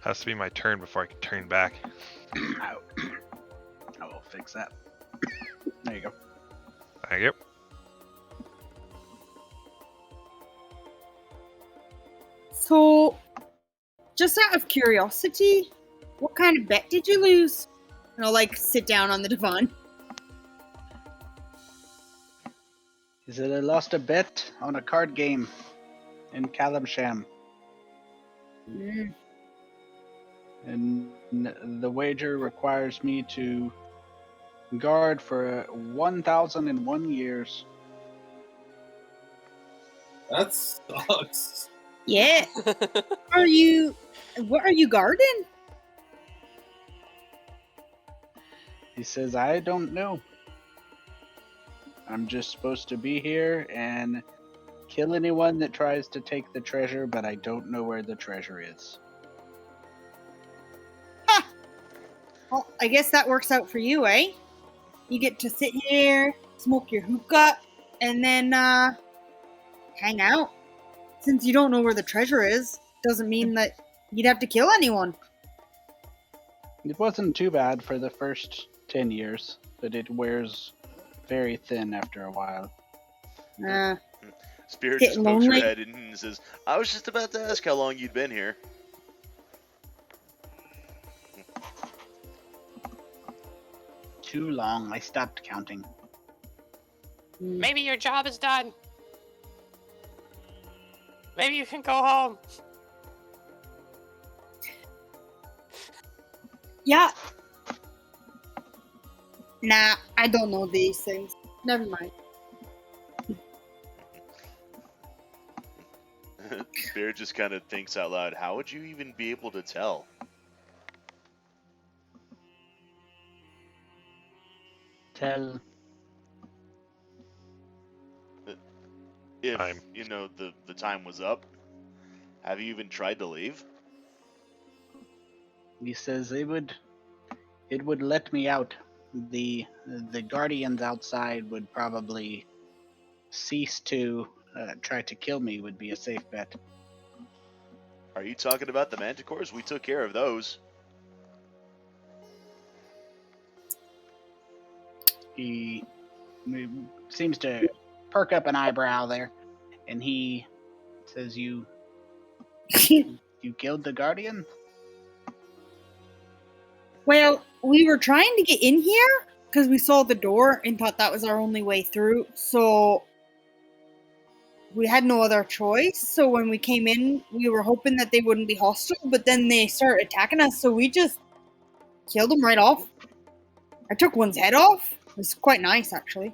Has to be my turn before I can turn back. I will fix that. There you go. Thank you. So, just out of curiosity, what kind of bet did you lose? And I'll, like, sit down on the divan. He said, I lost a bet on a card game in Calamsham. Mm. And the wager requires me to guard for 1,001 years. That sucks. Yeah. What are you guarding? He says, I don't know. I'm just supposed to be here and kill anyone that tries to take the treasure, but I don't know where the treasure is. Well, I guess that works out for you, eh? You get to sit here, smoke your hookah, and then hang out. Since you don't know where the treasure is, doesn't mean that you'd have to kill anyone. It wasn't too bad for the first 10 years, but it wears very thin after a while. Spirit Get just pokes her lonely? head in and says, I was just about to ask how long you'd been here. Too long. I stopped counting. Maybe your job is done. Maybe you can go home. Yeah. Nah, I don't know these things. Never mind. Spirit just kind of thinks out loud, how would you even be able to tell? Tell. If, Time. you know, the time was up, have you even tried to leave? He says it would let me out. The guardians outside would probably cease to try to kill me. Would be a safe bet. Are you talking about the Manticores? We took care of those. He seems to perk up an eyebrow there, and he says, "You killed the guardian?" Well, we were trying to get in here because we saw the door and thought that was our only way through. So we had no other choice. So when we came in, we were hoping that they wouldn't be hostile, but then they started attacking us. So we just killed them right off. I took one's head off. It was quite nice, actually.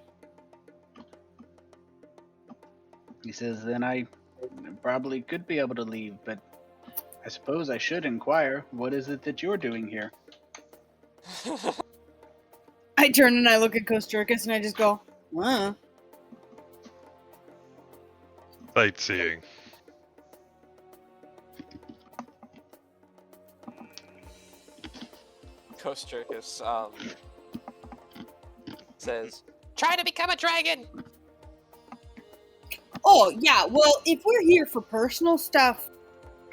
He says, then I probably could be able to leave, but I suppose I should inquire, what is it that you're doing here? I turn and I look at Kosturkis and I just go, Sightseeing. Kosturkis says, "Try to become a dragon." oh, yeah, well, if we're here for personal stuff,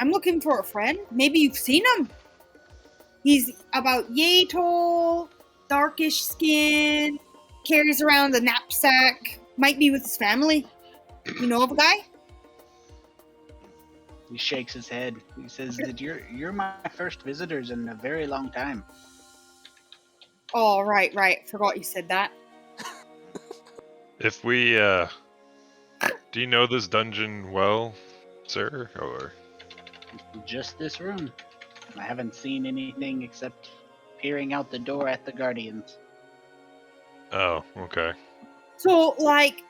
I'm looking for a friend. Maybe you've seen him. He's about yay tall, darkish skin, carries around a knapsack, might be with his family. You know of a guy? He shakes his head. He says that you're my first visitors in a very long time. Oh, right. Forgot you said that. If we, do you know this dungeon well, sir, or? Just this room. I haven't seen anything except peering out the door at the Guardians. Oh, okay. So, like,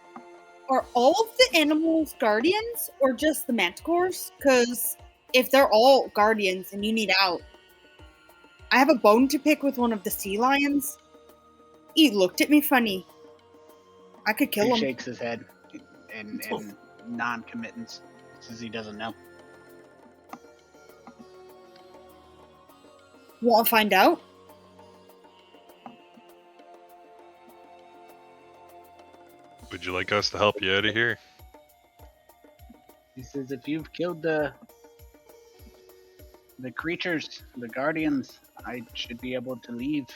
are all of the animals guardians or just the Manticores? Because if they're all guardians and you need out, I have a bone to pick with one of the sea lions. He looked at me funny. I could kill He him. shakes his head in non-committance. Says he doesn't know. Want to find out? Would you like us to help you out of here? He says if you've killed the creatures, the Guardians, I should be able to leave.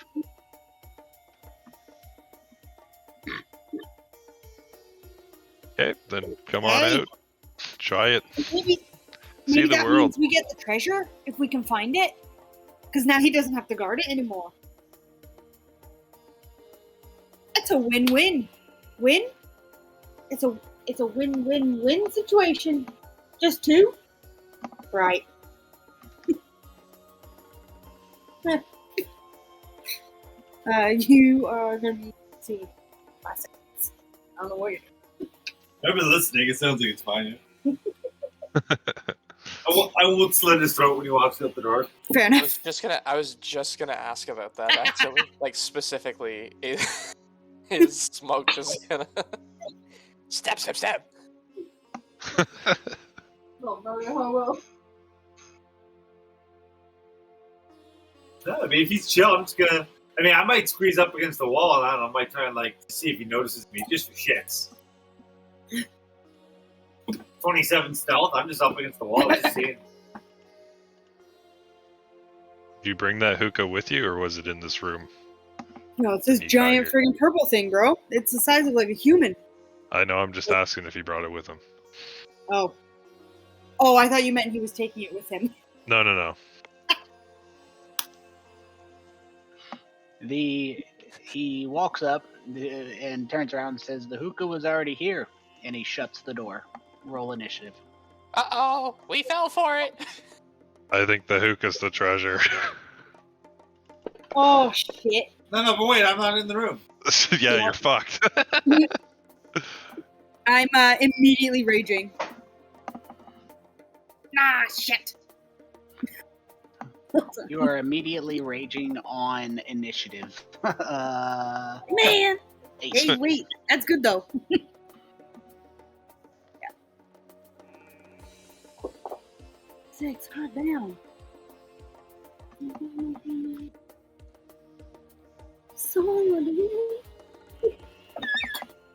Okay, then come on Hey. out. Try it. Maybe See the that world. means we get the treasure if we can find it. Because now he doesn't have to guard it anymore. It's a win-win. Win? It's a win-win-win situation. Just two? Right. You are gonna be 5 seconds. I don't know what you're doing. I've been listening. It sounds like it's fine. I won't slit his throat when he walks out the door. Fair I enough. was just gonna ask about that actually. Like specifically, is Smoke just gonna stab? Oh, no. No, I mean, if he's chill, I'm just gonna. I mean, I might squeeze up against the wall, and I don't know, I might try and like see if he notices me, just for shits. 27 stealth. I'm just up against the wall, just seeing. Did you bring that hookah with you, or was it in this room? No, it's this You got giant here. friggin' purple thing, bro. It's the size of like a human. I know, I'm just asking if he brought it with him. Oh. Oh, I thought you meant he was taking it with him. No. He walks up and turns around and says the hookah was already here, and he shuts the door. Roll initiative. Uh-oh, we fell for it. I think the hookah's the treasure. Oh, shit. No, but wait, I'm not in the room. Yeah, you're fucked. I'm immediately raging. Ah, shit. You are immediately raging on initiative. Man! 8. Hey, wait. That's good, though. Yeah. 6, calm down.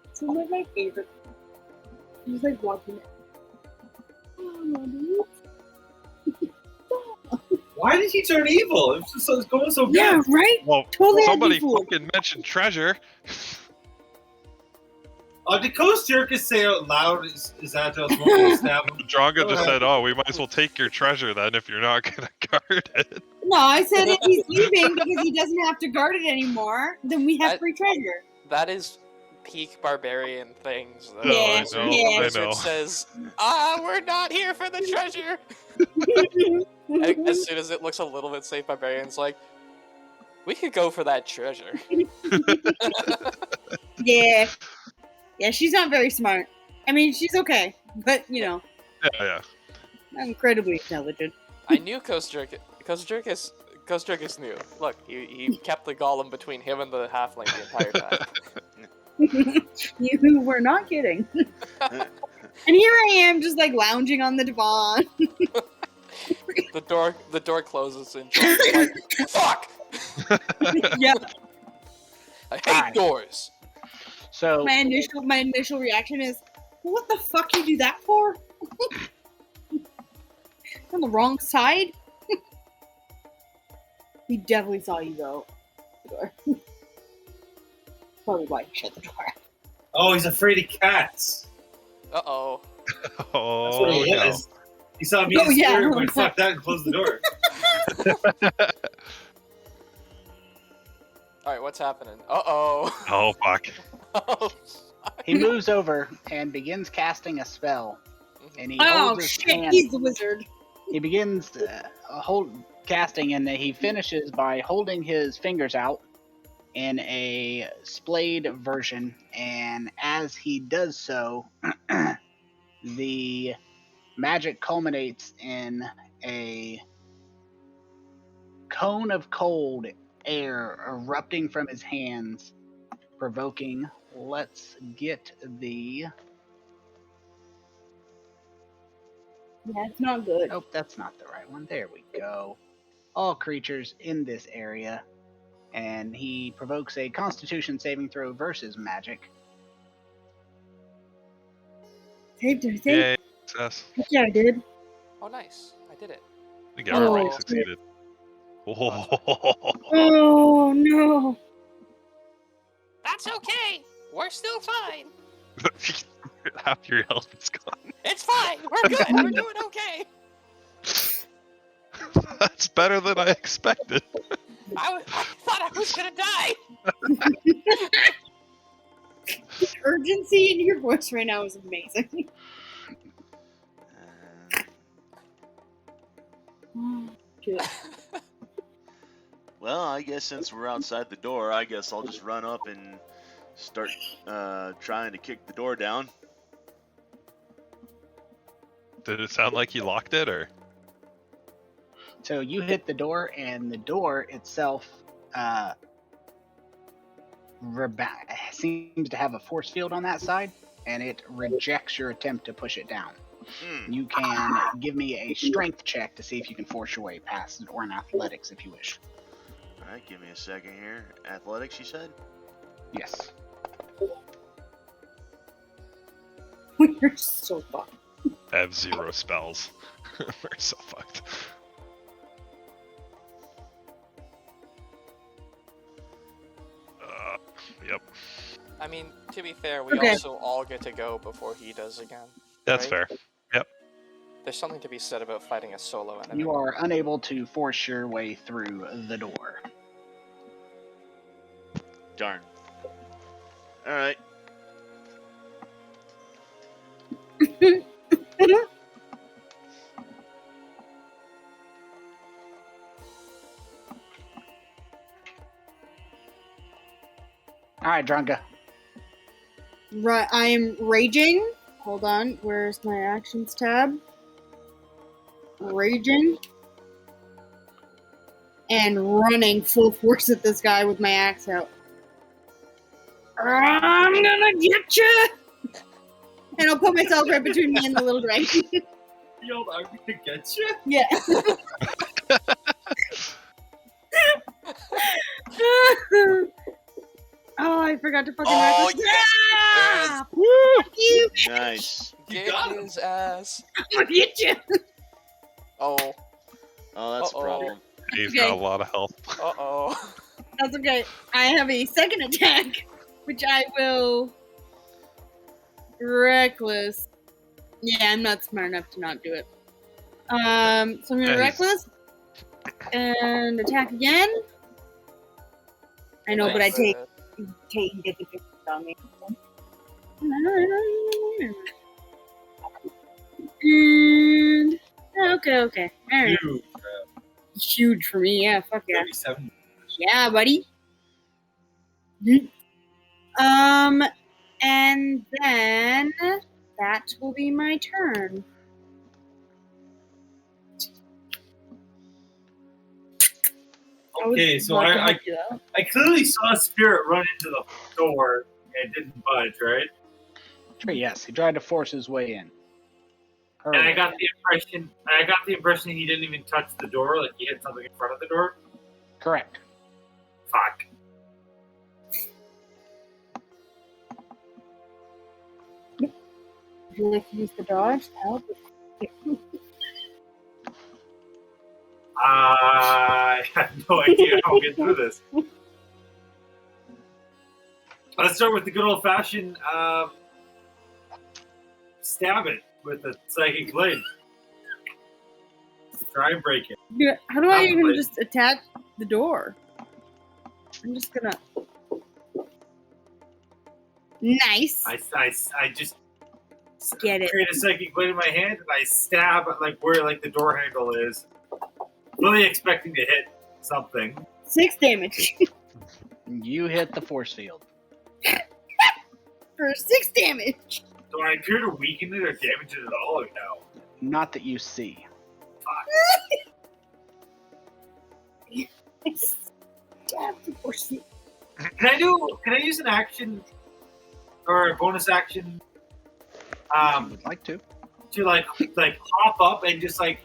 It's one of my favorites. He's like watching it. Why did he turn evil? It's going so good. Yeah, right? Well, Totally somebody fooled. fucking mentioned treasure. Did Coast Jerkus say out loud is Agile smoking to stab him? Dronga just said, "Oh, we might as well take your treasure then if you're not gonna guard it." No, I said if he's leaving because he doesn't have to guard it anymore, then we have free treasure. That is peak barbarian things. Though. Yeah, I know. yeah. I Wizard know. says, we're not here for the treasure. And as soon as it looks a little bit safe, barbarian's like, we could go for that treasure. Yeah. Yeah, she's not very smart. I mean, she's okay, but, you know, Yeah. not incredibly intelligent. I knew Coast Jerkus knew. Look, he kept the golem between him and the halfling the entire time. You were not kidding. And here I am, just like lounging on the divan. The door closes and John's like, fuck! Yeah. I hate Alright. doors. So My initial reaction is, what the fuck you do that for? On the wrong side? He definitely saw you go. The door. Probably why he shut the door. Oh, he's afraid of cats. Uh-oh. That's what Oh, it no. was. He saw me Oh, in the yeah. spirit and went, fuck that, and closed the door. Alright, what's happening? Uh-oh. Oh, fuck. Oh, he moves over and begins casting a spell. And he Oh holds his shit, hand. he's the wizard. He begins casting, and he finishes by holding his fingers out in a splayed version. And as he does so, the magic culminates in a cone of cold air erupting from his hands, provoking. Let's get the. Yeah, it's not good. Nope, that's not the right one. There we go. All creatures in this area. And he provokes a Constitution saving throw versus magic. Saved her, saved. Yay. Success. Yeah, I did. oh, nice. I did it. I think everybody Oh. succeeded. Oh. Oh no. That's okay. We're still fine. Half your health is gone. It's fine. We're good. We're doing okay. That's better than I expected. I thought I was gonna die. The urgency in your voice right now is amazing. Good. Well, I guess since we're outside the door, I guess I'll just run up and start trying to kick the door down. Did it sound like you locked it, or? So you hit the door, and the door itself seems to have a force field on that side, and it rejects your attempt to push it down. You can give me a strength check to see if you can force your way past it, or an athletics if you wish. Alright, give me a second here. Athletics, you said? Yes. We're so fucked. I have 0 spells. We're so fucked. Yep. I mean, to be fair, we Okay. also all get to go before he does again. That's right? fair. There's something to be said about fighting a solo enemy. You are unable to force your way through the door. Darn. Alright. Alright, Dranka. Right, I am raging. Hold on, where's my actions tab? Raging. And running full force at this guy with my axe out. I'm gonna get you! And I'll put myself right between me and the little dragon. Yo, I'm gonna get you. Yeah. Oh, I forgot to fucking Oh, reckless. yes, Yeah! Fuck you! Nice. Get got him. his ass. I'm gonna get you! Oh. Oh, that's Uh-oh. a problem. He's Okay. got a lot of health. Uh-oh. That's okay. I have a second attack, which I will reckless. Yeah, I'm not smart enough to not do it. So I'm gonna Yeah, he's- reckless. and attack again. I know, but I take The- and get the 50 on me. And okay. All right. Dude, Huge for me. Yeah, fuck yeah. 37. Yeah, buddy. And then that will be my turn. I would Okay, so love to I help you out. clearly saw a spirit run into the door and didn't budge, right? Sure, yes, he tried to force his way in. Her And I way got in. the impression he didn't even touch the door, like he had something in front of the door. Correct. Fuck. Would you like to use the dodge to help? I have no idea how I'll get through this. Let's start with the good old fashioned stab it with the psychic blade. Try and break it. Yeah, how do I even Probably. just attack the door? I'm just gonna. Nice. I just Get it. create a psychic blade in my hand and I stab at like where like the door handle is, really expecting to hit something. 6 damage. You hit the force field. For 6 damage. Do I appear to weaken it or damage it at all, or no? Not that you see. Stab the force field. Can I use an action or a bonus action If you would like to. to like hop up and just like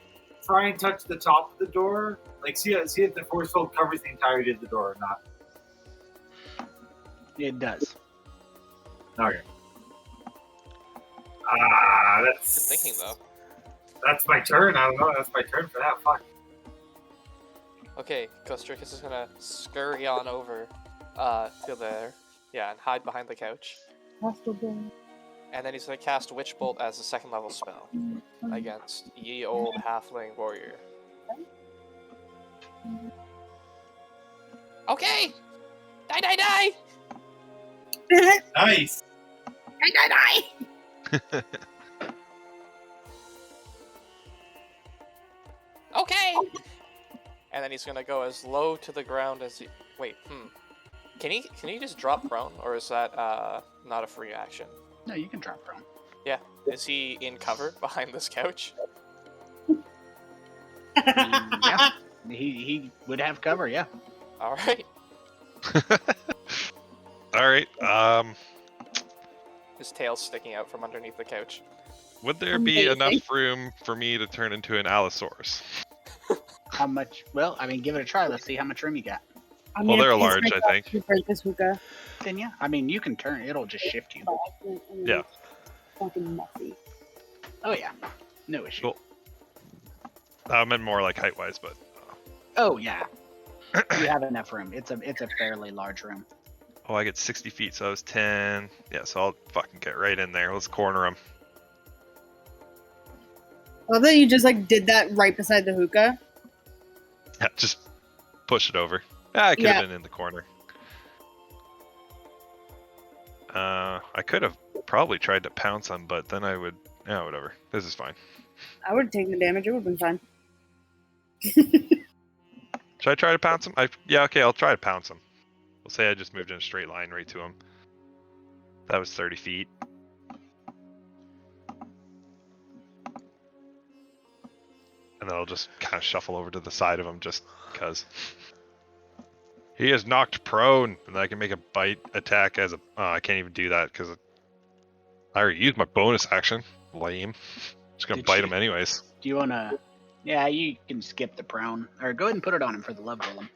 try and touch the top of the door? Like see if the force field covers the entirety of the door or not. It does. Okay. That's Good thinking though. That's my turn. I don't know. That's my turn for that. Fuck. Okay, Kostrikis is gonna scurry on over to there. Yeah, and hide behind the couch. Hostile blade. And then he's gonna cast Witch Bolt as a 2nd level spell against ye old halfling warrior. Okay! Die! Nice. Die. Okay! And then he's gonna go as low to the ground as he. Wait, Can he just drop prone, or is that not a free action? No, you can drop prone. Yeah. Is he in cover behind this couch? Yeah. He would have cover, yeah. All right. All right. His tail's sticking out from underneath the couch. Would there be Amazing. enough room for me to turn into an Allosaurus? How much? Well, I mean, give it a try. Let's see how much room you got. I'm Well, gonna they're piss large, I myself think. to break this hookah. Then yeah, I mean, you can turn. It'll just shift you. Yeah. Fucking messy. Oh yeah, no issue. Cool. I meant more like height-wise, but Oh yeah, you have enough room. It's a fairly large room. oh, I get 60 feet, so I was 10. Yeah, so I'll fucking get right in there. Let's corner him. Well, then you just like did that right beside the hookah. Yeah, just push it over. Yeah, I could Yeah. have been in the corner. I could have probably tried to pounce him, but then I would. Yeah, whatever. This is fine. I would have taken the damage. It would have been fine. Should I try to pounce him? Yeah, okay, I'll try to pounce him. We'll say I just moved in a straight line right to him. That was 30 feet. And then I'll just kind of shuffle over to the side of him just because. He is knocked prone, and I can make a bite attack as a. Oh, I can't even do that because I already used my bonus action. Lame. Just gonna Did bite you- him anyways. Do you wanna? Yeah, you can skip the prone, or go ahead and put it on him for the love golem.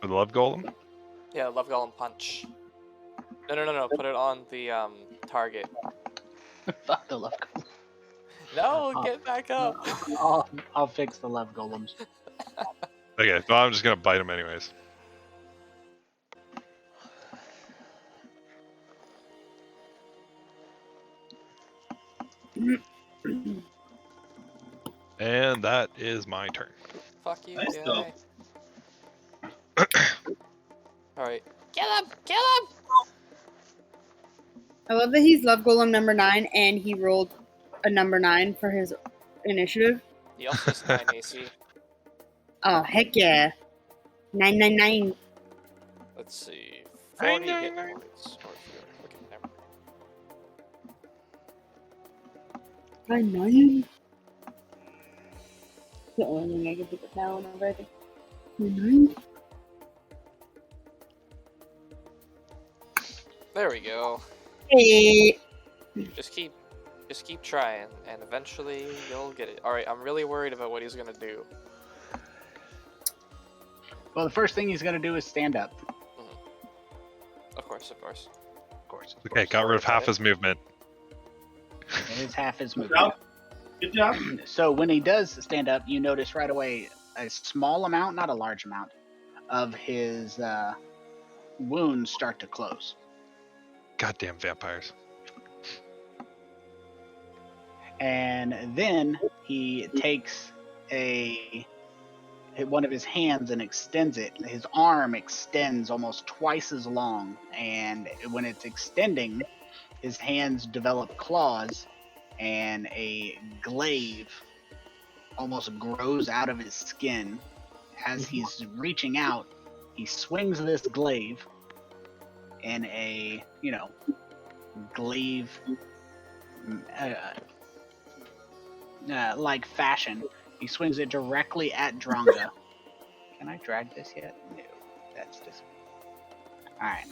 For the love golem? Yeah, Love Golem punch. No. Put it on the target. Fuck the love golem. No, Oh. get back up. I'll fix the love golems. Okay, well, I'm just gonna bite him anyways. And that is my turn. Fuck you, Nice, guy. Alright. Kill him! Kill him! I love that he's Love Golem number 9 and he rolled a number 9 for his initiative. He also has 9 AC. Oh, heck yeah. 999. Let's see. 40 hit 999. points. Or fewer. Okay, never. 99. The only thing I can think of now whenever I think. 99. There we go. Hey. Just keep trying, and eventually you'll get it. Alright, I'm really worried about what he's gonna do. Well, the first thing he's going to do is stand up. Of course, of course. Of course. Okay, got rid of half his movement. It is half his Good movement. job. Good job. So when he does stand up, you notice right away a small amount, not a large amount, of his wounds start to close. Goddamn vampires. And then he takes one of his hands and extends it. His arm extends almost twice as long, and when it's extending, his hands develop claws, and a glaive almost grows out of his skin. As he's reaching out, he swings this glaive in a, glaive like fashion. He swings it directly at Dronga. Can I drag this yet? No, that's just. All right.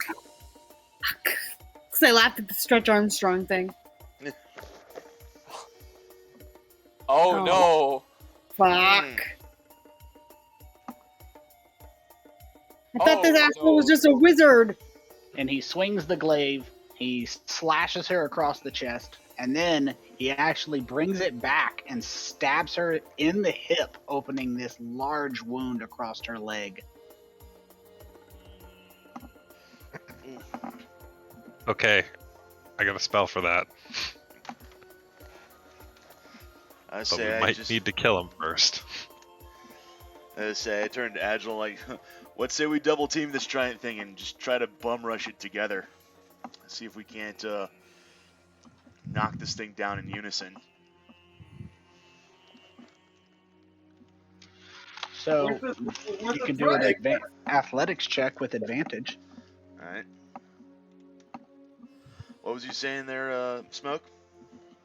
Because I laughed at the Stretch Armstrong thing. Oh, Oh. no! Fuck. I thought Oh, this asshole was no. just a wizard. And he swings the glaive. He slashes her across the chest, and then he actually brings it back and stabs her in the hip, opening this large wound across her leg. Okay, I got a spell for that, I but say we I might just need to kill him first. I turned to Agile like, let's say we double team this giant thing and just try to bum rush it together. See if we can't knock this thing down in unison. So Where's you the can do an drag? athletics check with advantage. All right. What was you saying there, Smoke?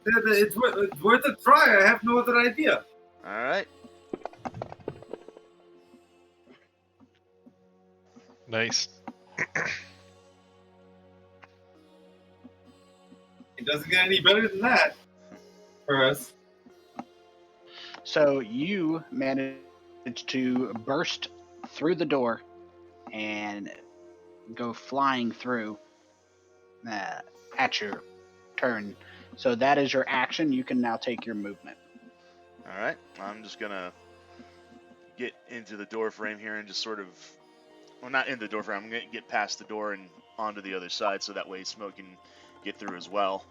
It's worth a try. I have no other idea. All right. Nice. It doesn't get any better than that for us. So you manage to burst through the door and go flying through at your turn. So that is your action. You can now take your movement. All right. I'm just gonna get into the door frame here and just sort of, well, not in the door frame. I'm gonna get past the door and onto the other side, so that way Smoke can get through as well.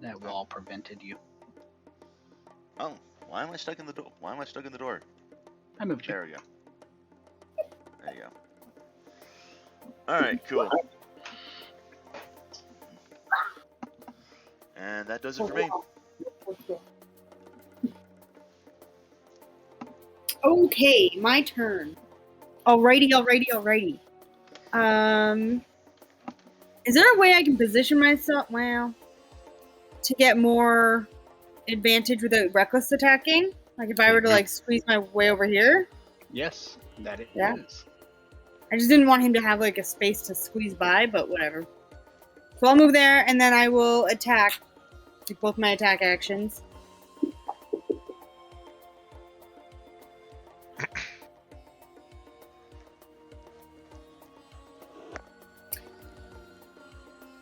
That wall prevented you. Oh, why am I stuck in the door? Why am I stuck in the door? I moved you. There we go. There you go. All right, cool. And that does it for me. Okay, my turn. Alrighty. Is there a way I can position myself, to get more advantage without reckless attacking? Like if I were to like squeeze my way over here? Yes, that it Yeah. is. I just didn't want him to have like a space to squeeze by, but whatever. So I'll move there and then I will attack. Take both my attack actions.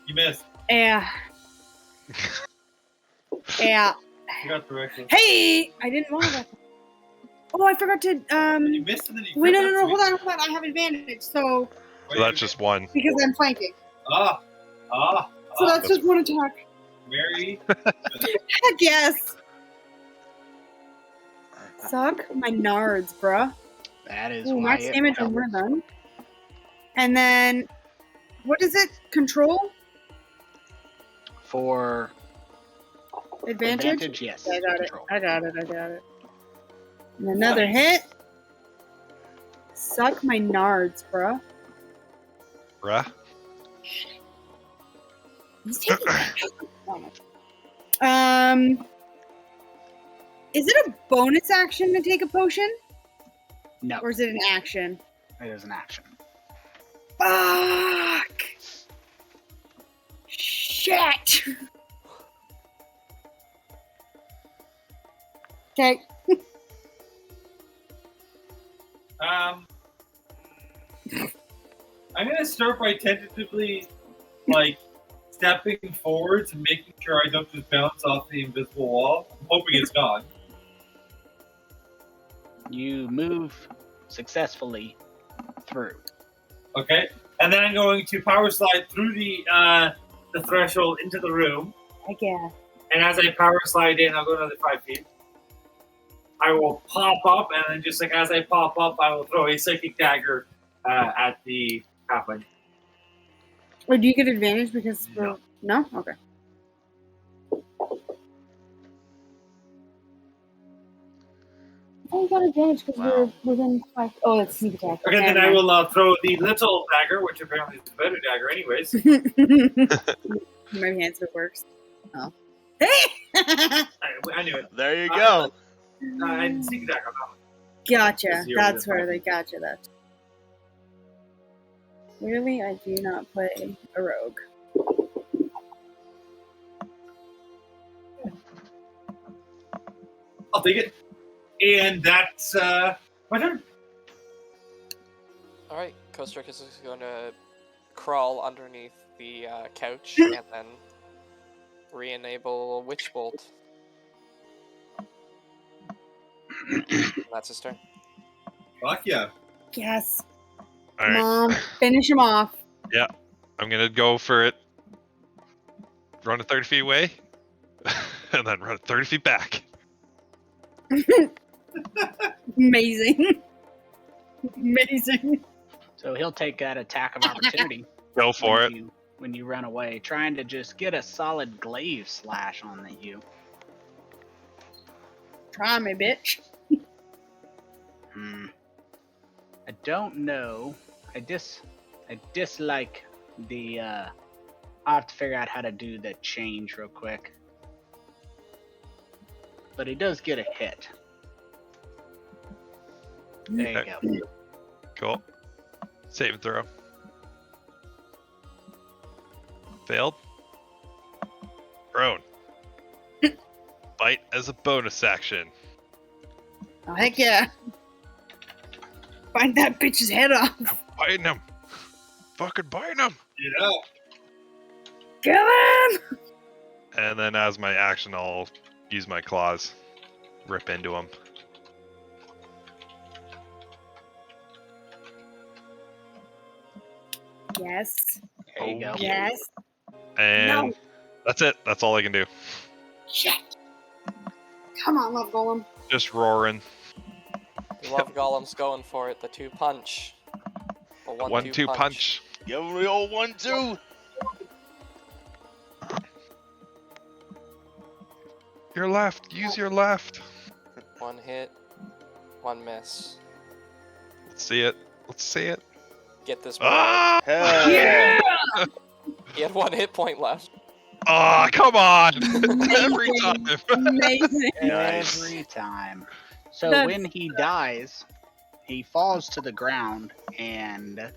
You missed. Yeah. Yeah. You got the record. Hey! I didn't want that. Oh, I forgot to You missed and then you wait, crit. no, That's hold on. I have advantage, so So that's just one. because I'm flanking. Ah. So that's just one attack. Mary. Heck yes. Suck my nards, bruh. That is Ooh, why max it damage and we're done. And then, what is it? Control? For Advantage? yes. Yeah, I got Control. it. I got it. And another hit. Suck my nards, bruh. Bruh. He's taking is it a bonus action to take a potion? No, Or is it an action? it is an action. Fuck! Shit! Okay. I'm gonna start by tentatively, like, stepping forwards and making sure I don't just bounce off the invisible wall. I'm hoping it's gone. You move successfully through. Okay, and then I'm going to power slide through the threshold into the room. Heck yeah. And as I power slide in, I'll go another 5 feet. I will pop up, and then just like as I pop up, I will throw a psychic dagger at the halfling. Or do you get advantage because we're... No? Okay. Oh, we got advantage because we're within 5... Oh, that's sneak attack. Okay, then I will throw the little dagger, which apparently is a better dagger anyways. My answer works. Oh. I knew it. There you go. And sneak attack on that one. Gotcha. Zero That's to where five. they gotcha that. Clearly, I do not play a rogue. I'll take it. And that's my turn. All right, Kostricus is going to crawl underneath the couch and then re-enable Witch Bolt. That's his turn. Fuck yeah. Yes. All right. Mom, finish him off. I'm gonna go for it. Run it 30 feet away, and then run it 30 feet back. Amazing. Amazing. So he'll take that attack of opportunity. Go for it. When you run away, trying to just get a solid glaive slash on you. Try me, bitch. I don't know. I dislike the. I'll have to figure out how to do the change real quick. But he does get a hit. There you go. Cool. Save and throw. Failed. Prone. Bite as a bonus action. Oh, heck yeah. Find that bitch's head off. Biting him. Fucking biting him. Yeah. Kill him! And then as my action, I'll use my claws. Rip into him. Yes. There you go. Yes. And No. that's it. That's all I can do. Shit. Come on, Love Golem. Just roaring. Love Golem's going for it. The 2-punch. The 1-2 punch. Give him the old 1-2. Your left. Use your left. 1 hit, 1 miss. Let's see it. Let's see it. Get this. Ah! Hell Yeah! He had 1 hit point left. Oh, come on! Every time. Amazing. Nice. Every time. So That's- when he dies, he falls to the ground and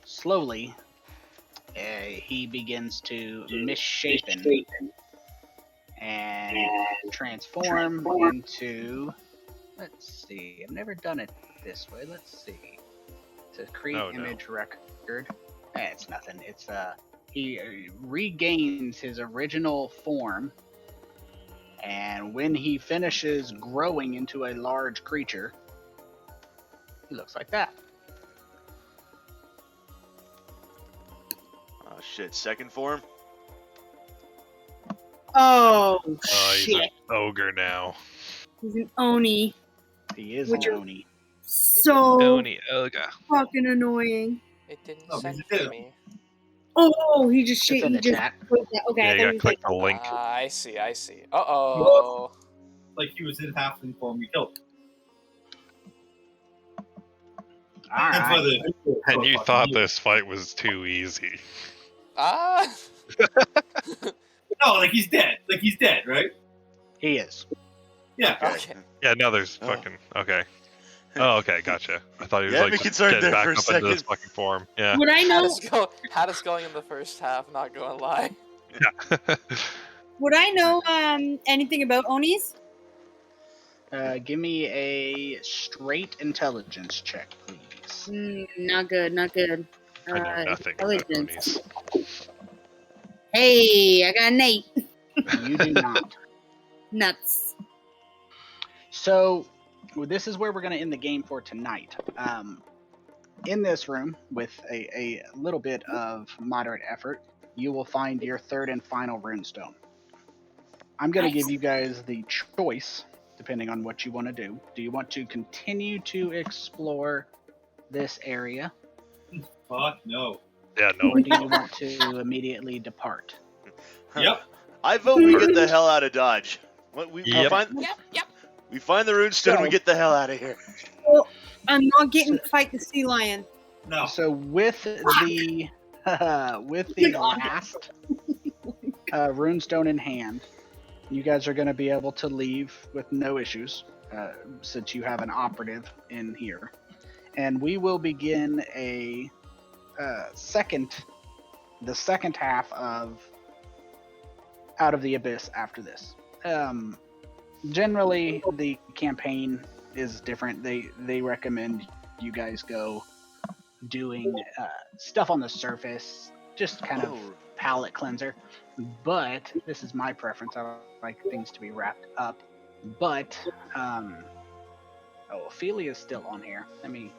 slowly he begins to misshapen and transform into. Let's see. I've never done it this way. Let's see. To create Oh, no. image record. It's nothing. It's he regains his original form, and when he finishes growing into a large creature, he looks like that. Oh shit, second form? Oh, Oh, he's shit. an ogre now. He's an Oni. He is Which an are- Oni. So Oni Oga. fucking annoying. It didn't Oh, send he's for a me. Oh, he just It's in the chat. Okay, Yeah, I you thought gotta he was click like, the link. I see. Uh-oh. Like he was in halfling form. We killed him. All That's why right. the And you thought this fight was too easy. Ah! No, like he's dead. Like he's dead, right? He is. Yeah. Okay. Yeah, no, there's Oh. fucking okay. Oh, okay, gotcha. I thought he was Yeah, like me just concerned getting there back for a up into his second. fucking form. Yeah. would I know? Had us going in the first half, not gonna lie. Would I know anything about Onis? Give me a straight intelligence check, please. Not good. Not good. I know nothing about Intelligence. Onis. Hey, I got an 8. You do not. Nuts. So, this is where we're going to end the game for tonight. In this room, with a little bit of moderate effort, you will find your third and final runestone. I'm going to Nice. give you guys the choice, depending on what you want to do. Do you want to continue to explore this area, Fuck no. Yeah, no. or do you want to immediately depart? Yep. I vote we get the hell out of Dodge. We Yep. find the runestone, So- we get the hell out of here. I'm not getting to fight the sea lion. No. So with the with the last runestone in hand, you guys are going to be able to leave with no issues, since you have an operative in here, and we will begin a the second half of Out of the Abyss after this. Generally, the campaign is different. They recommend you guys go doing stuff on the surface, just kind of palate cleanser. But this is my preference. I like things to be wrapped up. But Ophelia's still on here. Let me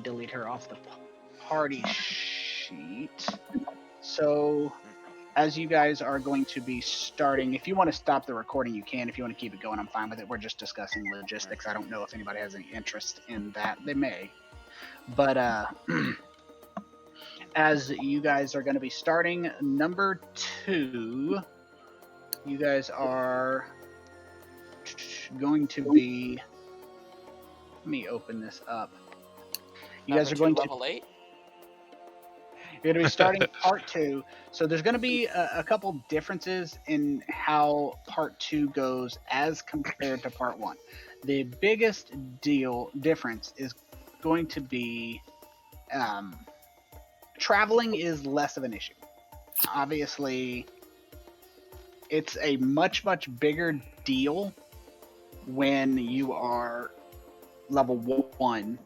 delete her off the party sheet. So, as you guys are going to be starting, if you want to stop the recording, you can. If you want to keep it going, I'm fine with it. We're just discussing logistics. I don't know if anybody has any interest in that. They may. But as you guys are going to be starting number 2, you guys are going to be... Let me open this up. You guys are going to... level 8? You're going to be starting part 2. So there's going to be a couple differences in how part 2 goes as compared to part 1. The biggest difference is going to be traveling is less of an issue. Obviously, it's a much bigger deal when you are level 1.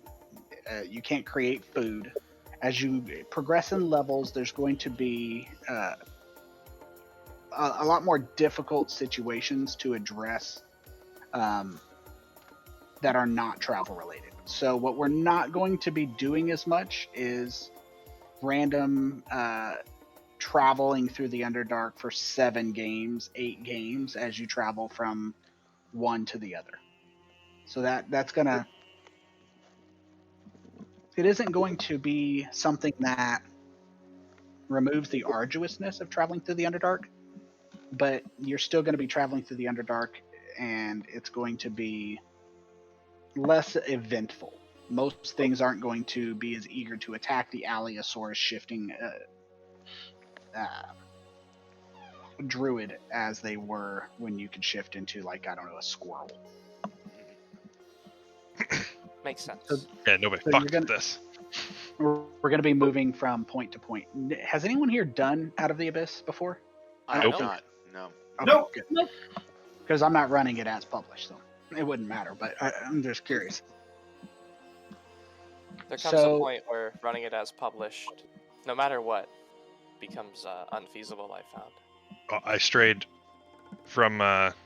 You can't create food. As you progress in levels, there's going to be a lot more difficult situations to address that are not travel related. So what we're not going to be doing as much is random traveling through the Underdark for 7 games, 8 games as you travel from one to the other. So that's gonna... It isn't going to be something that removes the arduousness of traveling through the Underdark, but you're still going to be traveling through the Underdark, and it's going to be less eventful. Most things aren't going to be as eager to attack the Allosaurus shifting druid as they were when you could shift into, like, I don't know, a squirrel. Makes sense. Yeah, nobody So fucked you're gonna- with this. We're going to be moving from point to point. Has anyone here done Out of the Abyss before? I Nope. have not. No. Okay, Nope. good. Because I'm not running it as published, so it wouldn't matter, but I'm just curious. There comes So- a point where running it as published, no matter what, becomes unfeasible, I found. I strayed from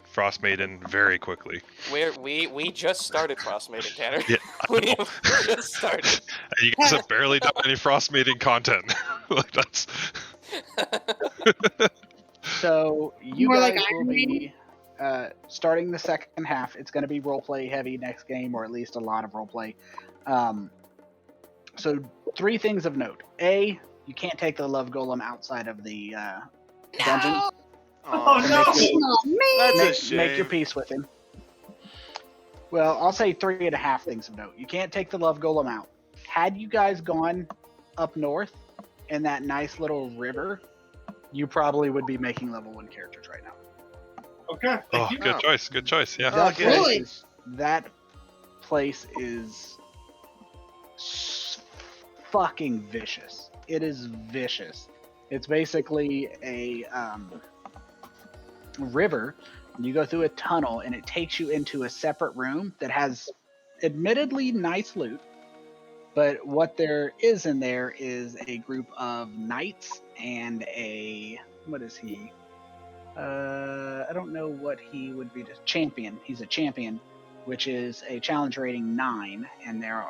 Frost Maiden very quickly. We just started Frost Maiden, Tanner. Yeah, We just started. You guys have barely done any Frost Maiden content. Like that's So you More guys like will Iron be starting the second half, it's going to be roleplay heavy next game, or at least a lot of roleplay. So 3 things of note. A, you can't take the love golem outside of the dungeon. No! Oh, And no! Oh, man. That's a Make your shame. peace with him. Well, I'll say 3.5 things of note. You can't take the love golem out. Had you guys gone up north in that nice little river, you probably would be making level 1 characters right now. Okay, Oh, thank you. good choice. Good choice. Yeah. That Okay. place is fucking vicious. It is vicious. It's basically a river. You go through a tunnel, and it takes you into a separate room that has admittedly nice loot. But what there is in there is a group of knights and a, what is he? I don't know what he would be. Champion. He's a champion, which is a challenge rating 9, and there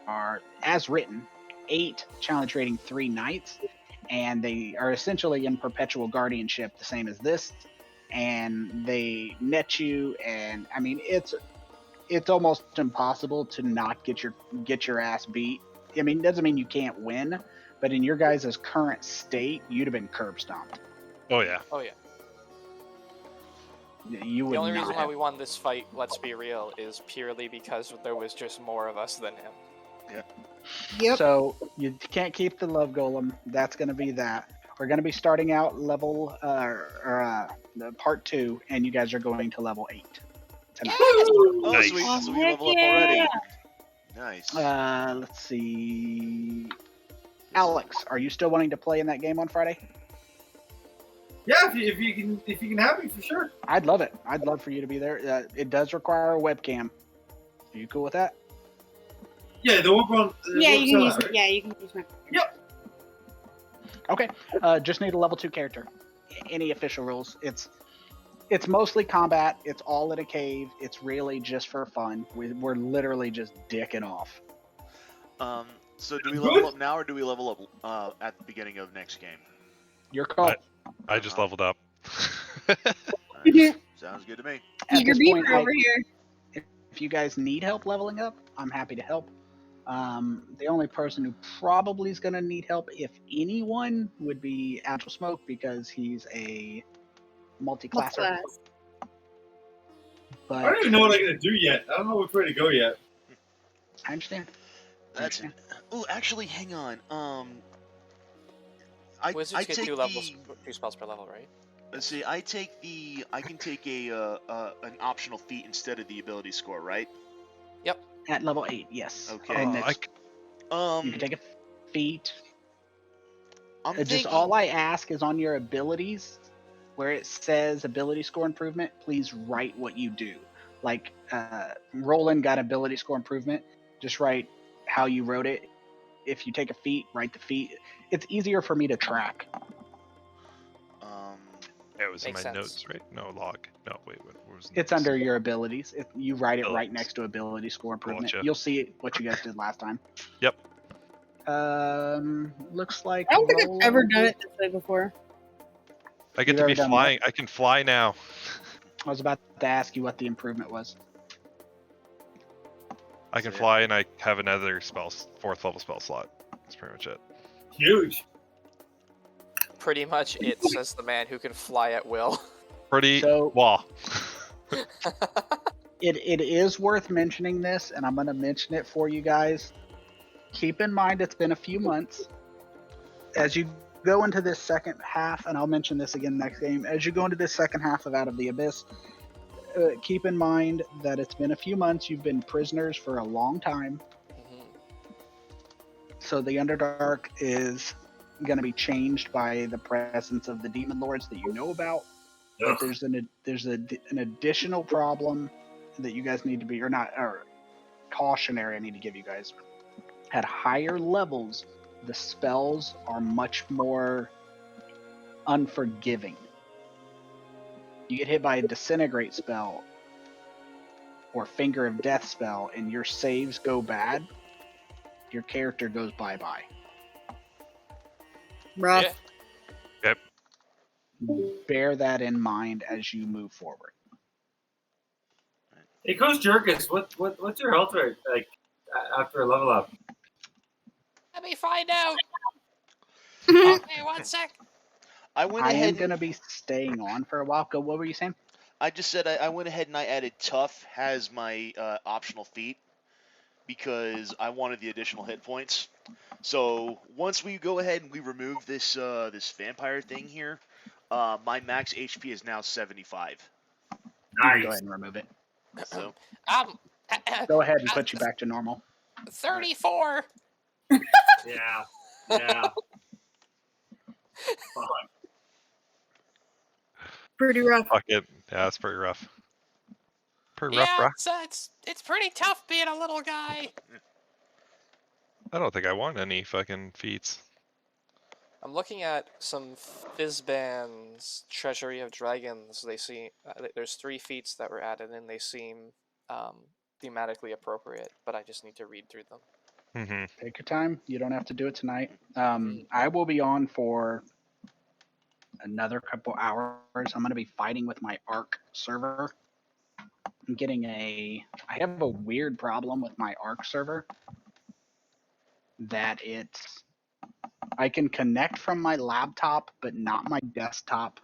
are as written 8 challenge rating 3 knights, and they are essentially in perpetual guardianship, the same as this, and they net you, and I mean it's almost impossible to not get your ass beat. I mean, it doesn't mean you can't win, but in your guys' current state, you'd have been curb stomped. Oh yeah. Oh yeah. You would The only not reason why have. we won this fight, let's be real, is purely because there was just more of us than him. Yep. So you can't keep the love golem. That's going to be that. We're going to be starting out level the part 2, and you guys are going to level 8 tonight. Oh, Nice. sweet. Oh, So we heck level up already. yeah. Nice. Let's see. Alex, are you still wanting to play in that game on Friday? Yeah, if you can have me for sure. I'd love it. I'd love for you to be there. It does require a webcam. Are you cool with that? Yeah, the one on. Yeah, you can use. Right? Yeah, you can use my. Okay. Just need a level 2 character. Any official rules? It's mostly combat. It's all in a cave. It's really just for fun. We're literally just dicking off. So do we level up now, or do we level up at the beginning of next game? Your call. I just leveled up. Nice. Sounds good to me. At Eager this beaver point, over here. if you guys need help leveling up, I'm happy to help. The only person who probably is going to need help, if anyone, would be Agile Smoke, because he's a multi-classer. Class. I But don't even know what I'm gonna do yet. I don't know which way to go yet. I understand. That's. Oh, actually, hang on. Wizards I get take 2 spells per level, right? Let's see. I can take an optional feat instead of the ability score, right? At level 8, yes. Okay. And I you can take a feat. I'm Just thinking. all I ask is on your abilities, where it says ability score improvement, please write what you do. Like Roland got ability score improvement. Just write how you wrote it. If you take a feat, write the feat. It's easier for me to track. it was in my Makes sense. notes, right? No log. No, wait. What was? It's notes? under your abilities. You write it right Abilities. next to ability score improvement. Gotcha. You'll see what you guys did last time. Yep. Looks like I don't think I've Roland- ever done it this way before. I get You've to be ever done flying. I can fly now. I was about to ask you what the improvement was. I can So, yeah. fly, and I have another 4th level spell slot. That's pretty much it. Huge. Pretty much it, says the man who can fly at will. Pretty So- well. It is worth mentioning this, and I'm going to mention it for you guys. Keep in mind it's been a few months. As you go into this second half, and I'll mention this again next game, as you go into this second half of Out of the Abyss, keep in mind that it's been a few months. You've been prisoners for a long time. Mhm. So the Underdark is going to be changed by the presence of the demon lords that you know about. But there's an additional problem that you guys need to be, or cautionary I need to give you guys. At higher levels, the spells are much more unforgiving. You get hit by a disintegrate spell or finger of death spell and your saves go bad, your character goes bye-bye. Rough. Yeah. Yep. Bear that in mind as you move forward. Hey, Coach Jerkus, what's your health rate like after a level up? Let me find out. Okay, 1 sec. I went I am ahead going to and be staying on for a while. Go. What were you saying? I just said I went ahead and I added tough as my optional feat because I wanted the additional hit points. So once we go ahead and we remove this this vampire thing here, my max HP is now 75. You can go Nice. ahead and remove it. So Um, Go ahead and put you back to normal. 34. Yeah. Yeah. Fuck. Pretty rough. Fuck it. Yeah, that's pretty rough. Pretty rough, Yeah, bro. it's pretty tough being a little guy. I don't think I want any fucking feats. I'm looking at some Fizzban's Treasury of Dragons. They seem there's 3 feats that were added, and they seem thematically appropriate. But I just need to read through them. Mm-hmm. Take your time. You don't have to do it tonight. I will be on for another couple hours. I'm going to be fighting with my Arc server. I'm getting I have a weird problem with my Arc server that I can connect from my laptop, but not my desktop.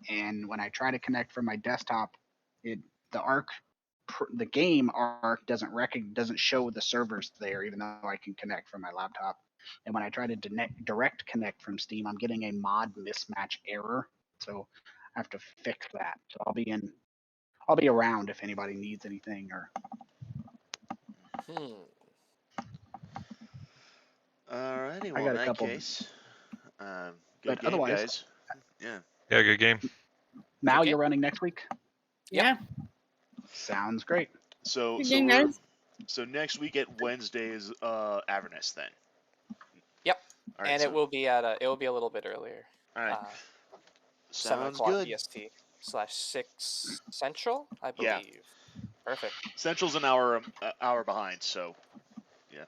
And when I try to connect from my desktop, the game Arc doesn't show the servers there, even though I can connect from my laptop. And when I try to direct connect from Steam, I'm getting a mod mismatch error. So I have to fix that. So I'll be around if anybody needs anything or. alrighty, I well got in a that couple, case, good but game, otherwise, guys. Yeah. Yeah, good game. Mal, Okay. you're running next week. Yeah. Sounds great. So Good so game, we're guys. so next week at Wednesday is Avernus then. Yep. All right. And So it will be a little bit earlier. all right. 7 Sounds o'clock good. EST / 6 Central, I Yeah. believe. Perfect. Central's an hour behind, so yeah.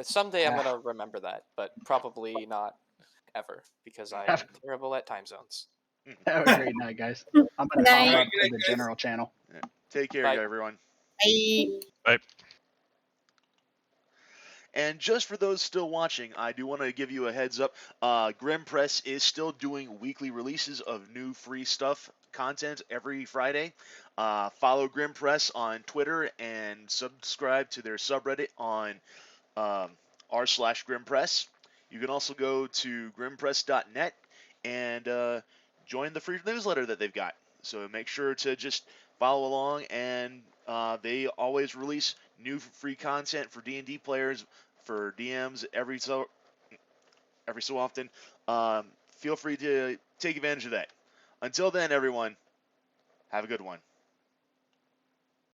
Someday I'm gonna remember that, but probably not ever because I am terrible at time zones. Have a great night, guys. I'm gonna Night. pop up to the general channel. Take care, Bye. everyone. Bye. Bye. And just for those still watching, I do want to give you a heads up. Grim Press is still doing weekly releases of new free stuff, content every Friday. Follow Grim Press on Twitter and subscribe to their subreddit on r/GrimPress. You can also go to grimpress.net and join the free newsletter that they've got. So make sure to just follow along, and they always release new free content for D&D players, for DMs every so often. Feel free to take advantage of that. Until then, everyone, have a good one.